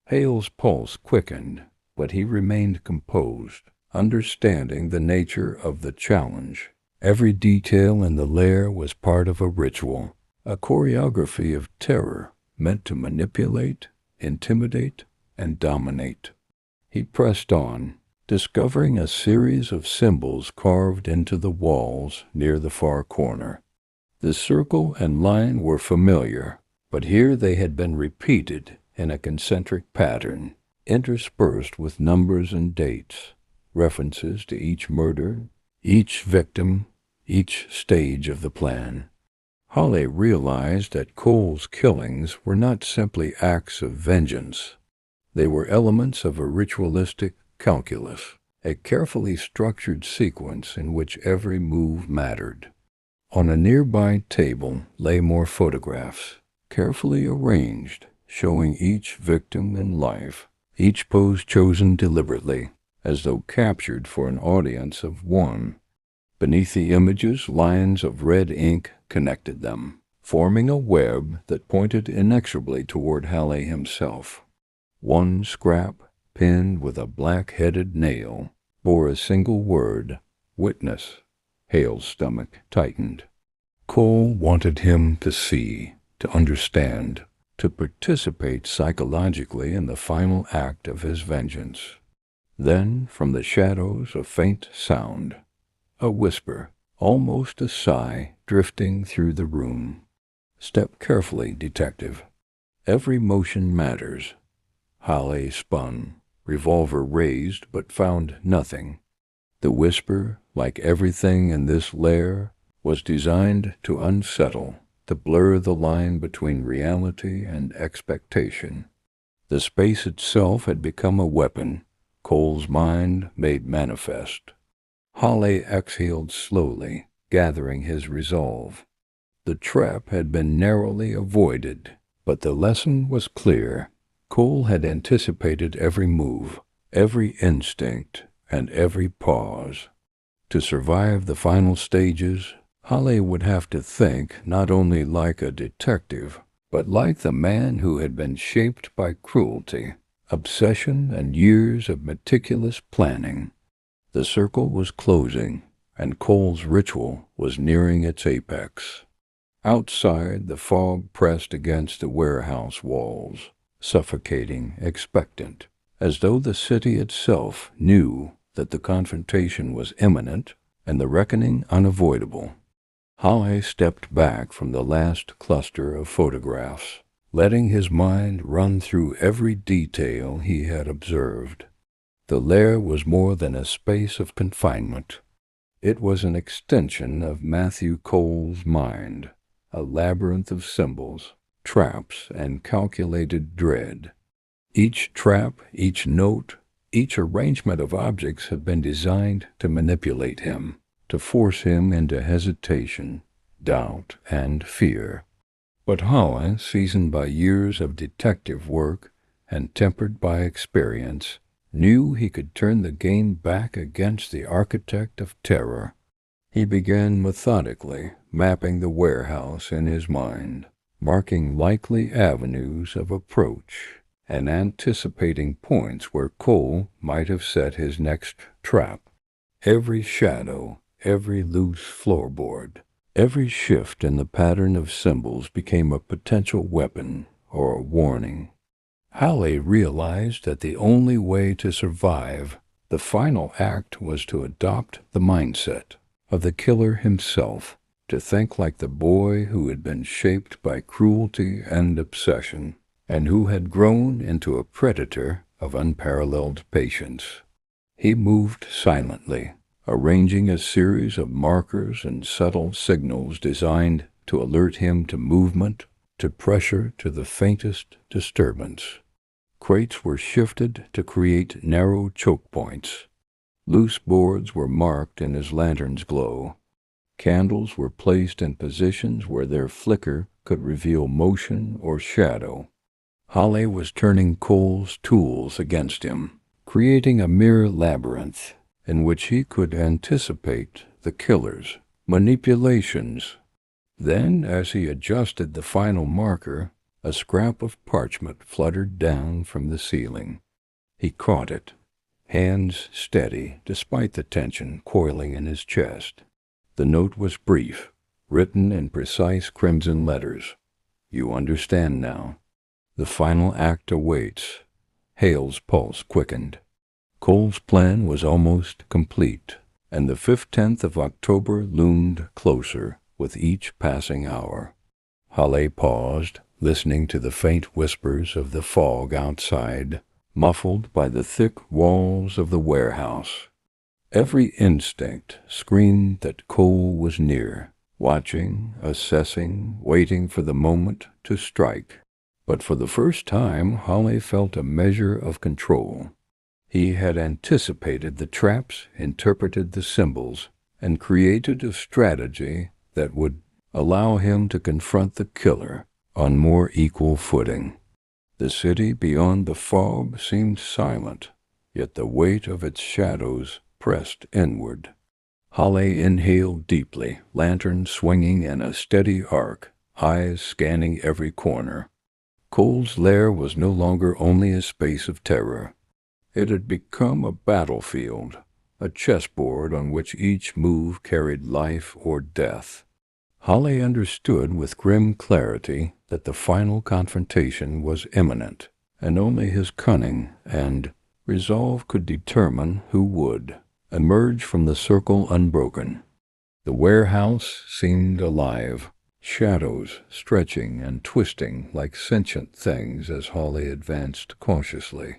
A: Hale's pulse quickened, but he remained composed, understanding the nature of the challenge. Every detail in the lair was part of a ritual, a choreography of terror meant to manipulate, intimidate, and dominate. He pressed on, discovering a series of symbols carved into the walls near the far corner. The circle and line were familiar, but here they had been repeated in a concentric pattern, interspersed with numbers and dates, references to each murder, each victim, each stage of the plan. Hale realized that Cole's killings were not simply acts of vengeance. They were elements of a ritualistic calculus, a carefully structured sequence in which every move mattered. On a nearby table lay more photographs, carefully arranged, showing each victim in life, each pose chosen deliberately, as though captured for an audience of one. Beneath the images, lines of red ink connected them, forming a web that pointed inexorably toward Hale himself. One scrap, pinned with a black-headed nail, bore a single word, witness. Hale's stomach tightened. Cole wanted him to see, to understand, to participate psychologically in the final act of his vengeance. Then, from the shadows, a faint sound, a whisper, almost a sigh, drifting through the room. "Step carefully, detective. Every motion matters." Hale spun, revolver raised, but found nothing. The whisper, like everything in this lair, was designed to unsettle, to blur the line between reality and expectation. The space itself had become a weapon, Cole's mind made manifest. Hale exhaled slowly, gathering his resolve. The trap had been narrowly avoided, but the lesson was clear. Cole had anticipated every move, every instinct, and every pause. To survive the final stages, Hale would have to think not only like a detective, but like the man who had been shaped by cruelty, obsession, and years of meticulous planning. The circle was closing, and Cole's ritual was nearing its apex. Outside, the fog pressed against the warehouse walls, suffocating, expectant, as though the city itself knew that the confrontation was imminent and the reckoning unavoidable. Hale stepped back from the last cluster of photographs, letting his mind run through every detail he had observed. The lair was more than a space of confinement. It was an extension of Matthew Cole's mind, a labyrinth of symbols, traps, and calculated dread. Each trap, each note, each arrangement of objects had been designed to manipulate him, to force him into hesitation, doubt, and fear. But Hale, seasoned by years of detective work and tempered by experience, knew he could turn the game back against the architect of terror. He began methodically mapping the warehouse in his mind, marking likely avenues of approach, and anticipating points where Cole might have set his next trap. Every shadow, every loose floorboard, every shift in the pattern of symbols became a potential weapon or a warning. Hale realized that the only way to survive, The final act was to adopt the mindset of the killer himself, to think like the boy who had been shaped by cruelty and obsession, and who had grown into a predator of unparalleled patience. He moved silently, arranging a series of markers and subtle signals designed to alert him to movement, to pressure, to the faintest disturbance. Crates were shifted to create narrow choke points. Loose boards were marked in his lantern's glow. Candles were placed in positions where their flicker could reveal motion or shadow. Holly was turning Cole's tools against him, creating a mere labyrinth in which he could anticipate the killer's manipulations. Then, as he adjusted the final marker, a scrap of parchment fluttered down from the ceiling. He caught it, hands steady despite the tension coiling in his chest. The note was brief, written in precise crimson letters. "You understand now. The final act awaits." Hale's pulse quickened. Cole's plan was almost complete, and the 15th of October loomed closer with each passing hour. Holly paused, listening to the faint whispers of the fog outside, muffled by the thick walls of the warehouse. Every instinct screamed that Cole was near, watching, assessing, waiting for the moment to strike. But for the first time, Holly felt a measure of control. He had anticipated the traps, interpreted the symbols, and created a strategy that would allow him to confront the killer on more equal footing. The city beyond the fog seemed silent, yet the weight of its shadows pressed inward. Holly inhaled deeply, lantern swinging in a steady arc, eyes scanning every corner. Cole's lair was no longer only a space of terror. It had become a battlefield, a chessboard on which each move carried life or death. Holly understood with grim clarity that the final confrontation was imminent, and only his cunning and resolve could determine who would emerge from the circle unbroken. The warehouse seemed alive, shadows stretching and twisting like sentient things as Holly advanced cautiously.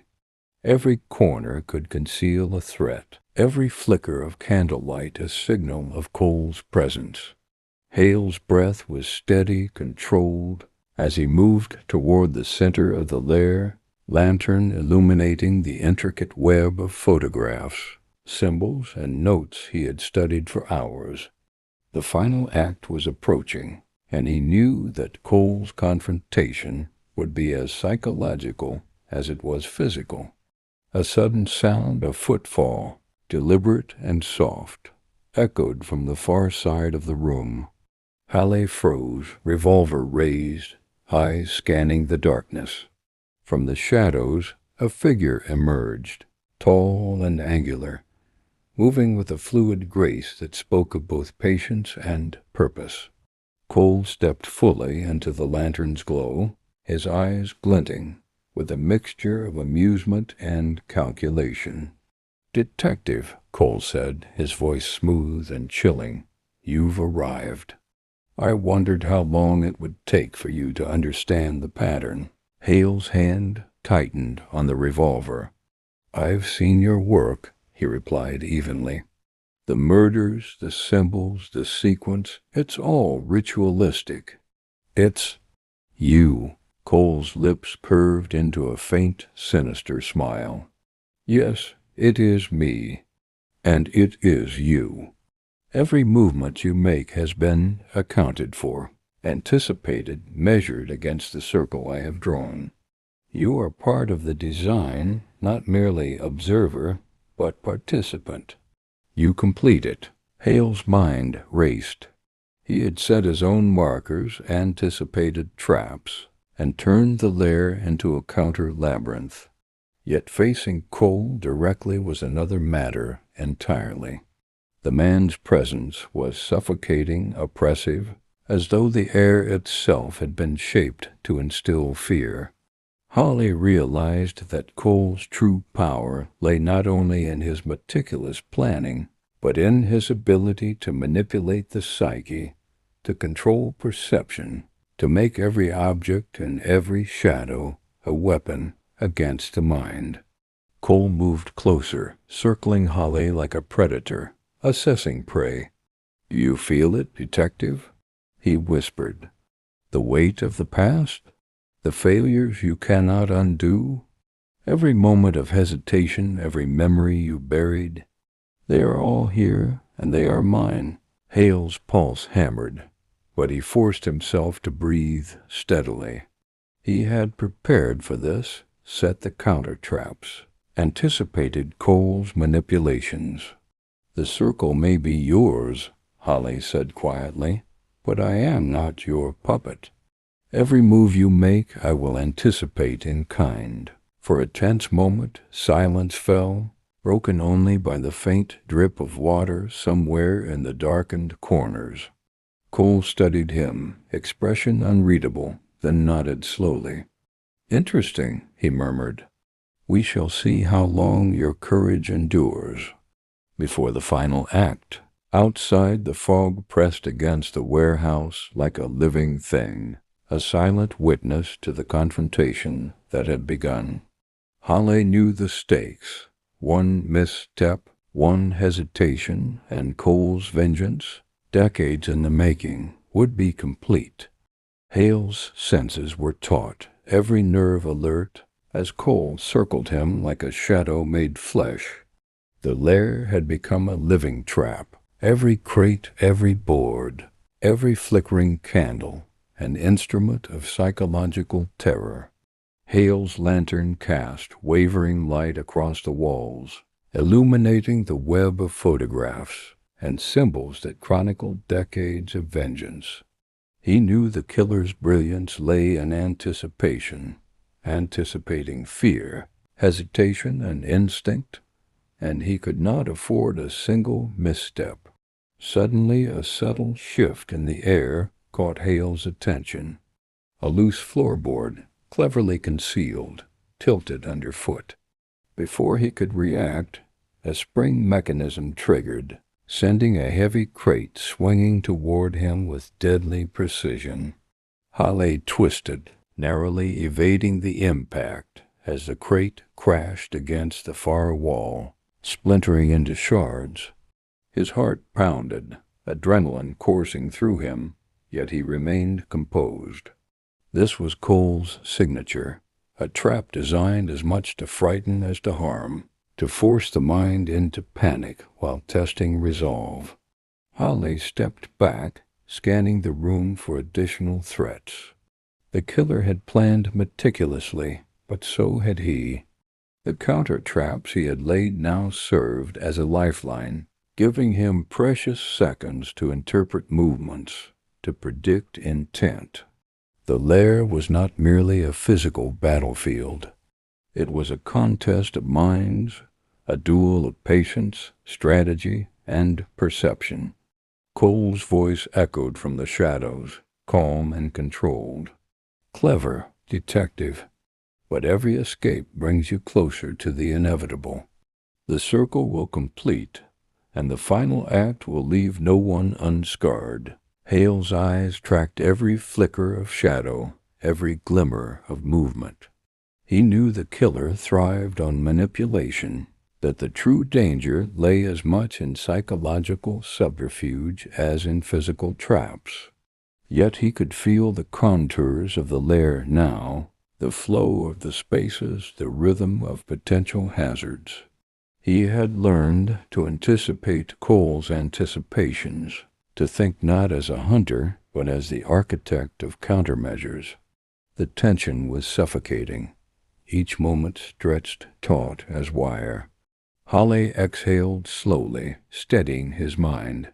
A: Every corner could conceal a threat, every flicker of candlelight a signal of Cole's presence. Hale's breath was steady, controlled, as he moved toward the center of the lair, lantern illuminating the intricate web of photographs, symbols, and notes he had studied for hours. The final act was approaching, and he knew that Cole's confrontation would be as psychological as it was physical. A sudden sound of footfall, deliberate and soft, echoed from the far side of the room. Holly froze, revolver raised, eyes scanning the darkness. From the shadows, a figure emerged, tall and angular, moving with a fluid grace that spoke of both patience and purpose. Cole stepped fully into the lantern's glow, his eyes glinting with a mixture of amusement and calculation. "Detective," Cole said, his voice smooth and chilling, "you've arrived. I wondered how long it would take for you to understand the pattern." Hale's hand tightened on the revolver. "I've seen your work," he replied evenly. "The murders, the symbols, the sequence, it's all ritualistic. It's you." Cole's lips curved into a faint, sinister smile. "Yes, it is me, and it is you. Every movement you make has been accounted for, anticipated, measured against the circle I have drawn. You are part of the design, not merely observer, but participant. You complete it." Hale's mind raced. He had set his own markers, anticipated traps, and turned the lair into a counter-labyrinth. Yet facing Cole directly was another matter entirely. The man's presence was suffocating, oppressive, as though the air itself had been shaped to instill fear. Holly realized that Cole's true power lay not only in his meticulous planning, but in his ability to manipulate the psyche, to control perception, to make every object and every shadow a weapon against the mind. Cole moved closer, circling Holly like a predator, assessing prey. "You feel it, detective?" he whispered. "The weight of the past? The failures you cannot undo? Every moment of hesitation, every memory you buried? They are all here, and they are mine." Hale's pulse hammered, but he forced himself to breathe steadily. He had prepared for this, set the counter-traps, anticipated Cole's manipulations. "The circle may be yours," Holly said quietly, "but I am not your puppet. Every move you make I will anticipate in kind." For a tense moment, silence fell, broken only by the faint drip of water somewhere in the darkened corners. Cole studied him, expression unreadable, then nodded slowly. "Interesting," he murmured. "We shall see how long your courage endures." Before the final act, outside the fog pressed against the warehouse like a living thing, a silent witness to the confrontation that had begun. Holly knew the stakes. One misstep, one hesitation, and Cole's vengeance, decades in the making, would be complete. Hale's senses were taut, every nerve alert, as Cole circled him like a shadow made flesh. The lair had become a living trap. Every crate, every board, every flickering candle, an instrument of psychological terror. Hale's lantern cast wavering light across the walls, illuminating the web of photographs and symbols that chronicled decades of vengeance. He knew the killer's brilliance lay in anticipation, anticipating fear, hesitation, and instinct, and he could not afford a single misstep. Suddenly, a subtle shift in the air caught Hale's attention. A loose floorboard, cleverly concealed, tilted underfoot. Before he could react, a spring mechanism triggered, sending a heavy crate swinging toward him with deadly precision. Holly twisted, narrowly evading the impact as the crate crashed against the far wall, splintering into shards. His heart pounded, adrenaline coursing through him, yet he remained composed. This was Cole's signature, a trap designed as much to frighten as to harm, to force the mind into panic while testing resolve. Holly stepped back, scanning the room for additional threats. The killer had planned meticulously, but so had he. The counter-traps he had laid now served as a lifeline, giving him precious seconds to interpret movements, to predict intent. The lair was not merely a physical battlefield. It was a contest of minds, a duel of patience, strategy, and perception. Cole's voice echoed from the shadows, calm and controlled. "Clever, detective, but every escape brings you closer to the inevitable. The circle will complete, and the final act will leave no one unscarred." Hale's eyes tracked every flicker of shadow, every glimmer of movement. He knew the killer thrived on manipulation, that the true danger lay as much in psychological subterfuge as in physical traps. Yet he could feel the contours of the lair now, the flow of the spaces, the rhythm of potential hazards. He had learned to anticipate Cole's anticipations, to think not as a hunter, but as the architect of countermeasures. The tension was suffocating. Each moment stretched taut as wire. Holly exhaled slowly, steadying his mind.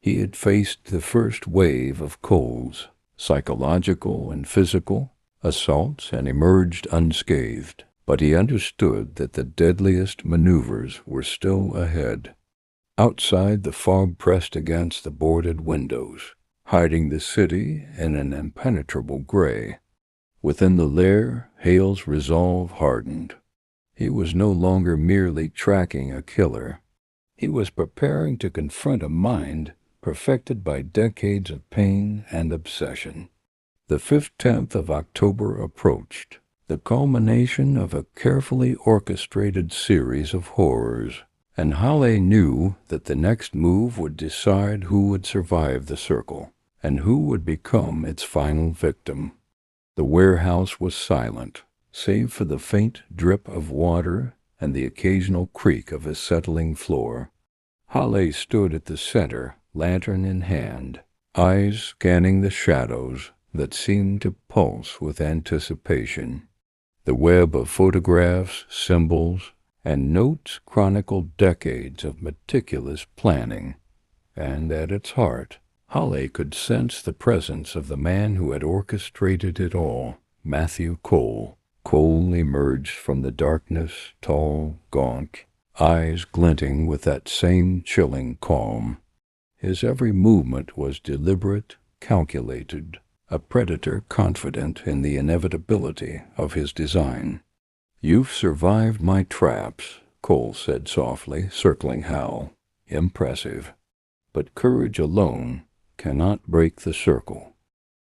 A: He had faced the first wave of Cole's, psychological and physical, assaults, and emerged unscathed. But he understood that the deadliest maneuvers were still ahead. Outside, the fog pressed against the boarded windows, hiding the city in an impenetrable gray. Within the lair, Hale's resolve hardened. He was no longer merely tracking a killer. He was preparing to confront a mind perfected by decades of pain and obsession. The 15th of October approached, the culmination of a carefully orchestrated series of horrors, and Halle knew that the next move would decide who would survive the circle and who would become its final victim. The warehouse was silent, save for the faint drip of water and the occasional creak of a settling floor. Halle stood at the center, lantern in hand, eyes scanning the shadows that seemed to pulse with anticipation. The web of photographs, symbols, and notes chronicled decades of meticulous planning, and at its heart, Halle could sense the presence of the man who had orchestrated it all, Matthew Cole. Cole emerged from the darkness, tall, gaunt, eyes glinting with that same chilling calm. His every movement was deliberate, calculated, a predator confident in the inevitability of his design. "You've survived my traps," Cole said softly, circling Hal. "Impressive. But courage alone cannot break the circle.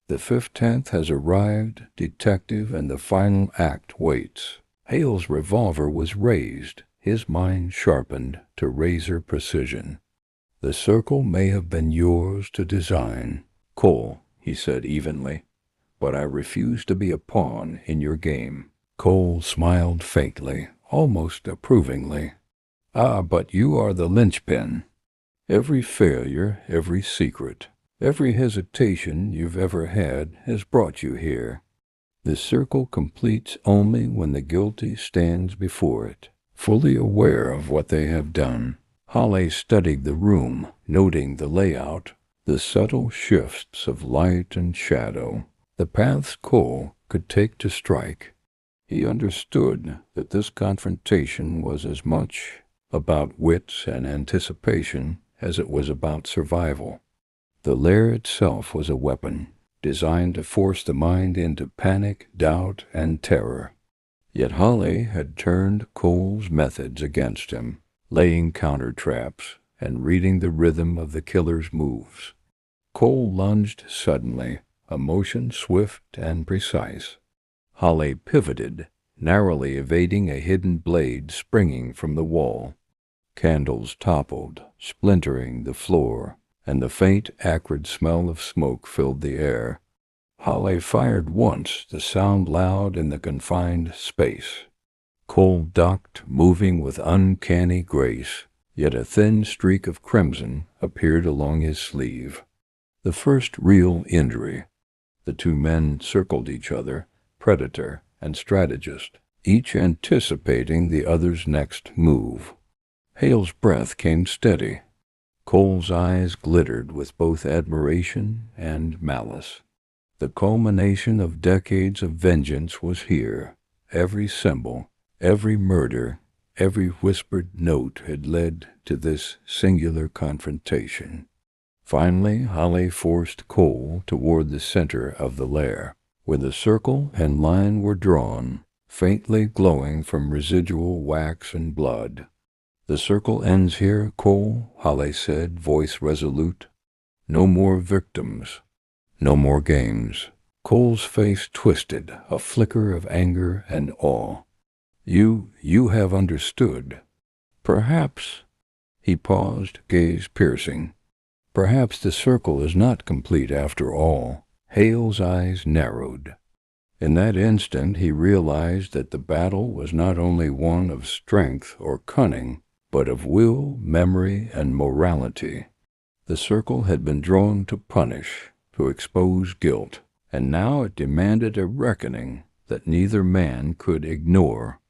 A: The 15th has arrived, detective, and the final act waits." Hale's revolver was raised, his mind sharpened to razor precision. "The circle may have been yours to design, Cole," he said evenly, "but I refuse to be a pawn in your game." Cole smiled faintly, almost approvingly. "Ah, but you are the linchpin. Every failure, every secret, every hesitation you've ever had has brought you here. The circle completes only when the guilty stands before it, fully aware of what they have done." Halle studied the room, noting the layout, the subtle shifts of light and shadow, the paths Cole could take to strike. He understood that this confrontation was as much about wits and anticipation as it was about survival. The lair itself was a weapon, designed to force the mind into panic, doubt, and terror. Yet Halle had turned Cole's methods against him, laying counter-traps and reading the rhythm of the killer's moves. Cole lunged suddenly, a motion swift and precise. Halle pivoted, narrowly evading a hidden blade springing from the wall. Candles toppled, splintering the floor, and the faint, acrid smell of smoke filled the air. Halle fired once, the sound loud in the confined space. Cole ducked, moving with uncanny grace, yet a thin streak of crimson appeared along his sleeve. The first real injury. The two men circled each other, predator and strategist, each anticipating the other's next move. Hale's breath came steady. Cole's eyes glittered with both admiration and malice. The culmination of decades of vengeance was here. Every symbol, every murder, every whispered note had led to this singular confrontation. Finally, Halle forced Cole toward the center of the lair, where the circle and line were drawn, faintly glowing from residual wax and blood. "The circle ends here, Cole," Halle said, voice resolute. "No more victims, no more games." Cole's face twisted, a flicker of anger and awe. You have understood. Perhaps," he paused, gaze piercing, "perhaps the circle is not complete after all." Hale's eyes narrowed. In that instant he realized that the battle was not only one of strength or cunning, but of will, memory, and morality. The circle had been drawn to punish, to expose guilt, and now it demanded a reckoning that neither man could ignore.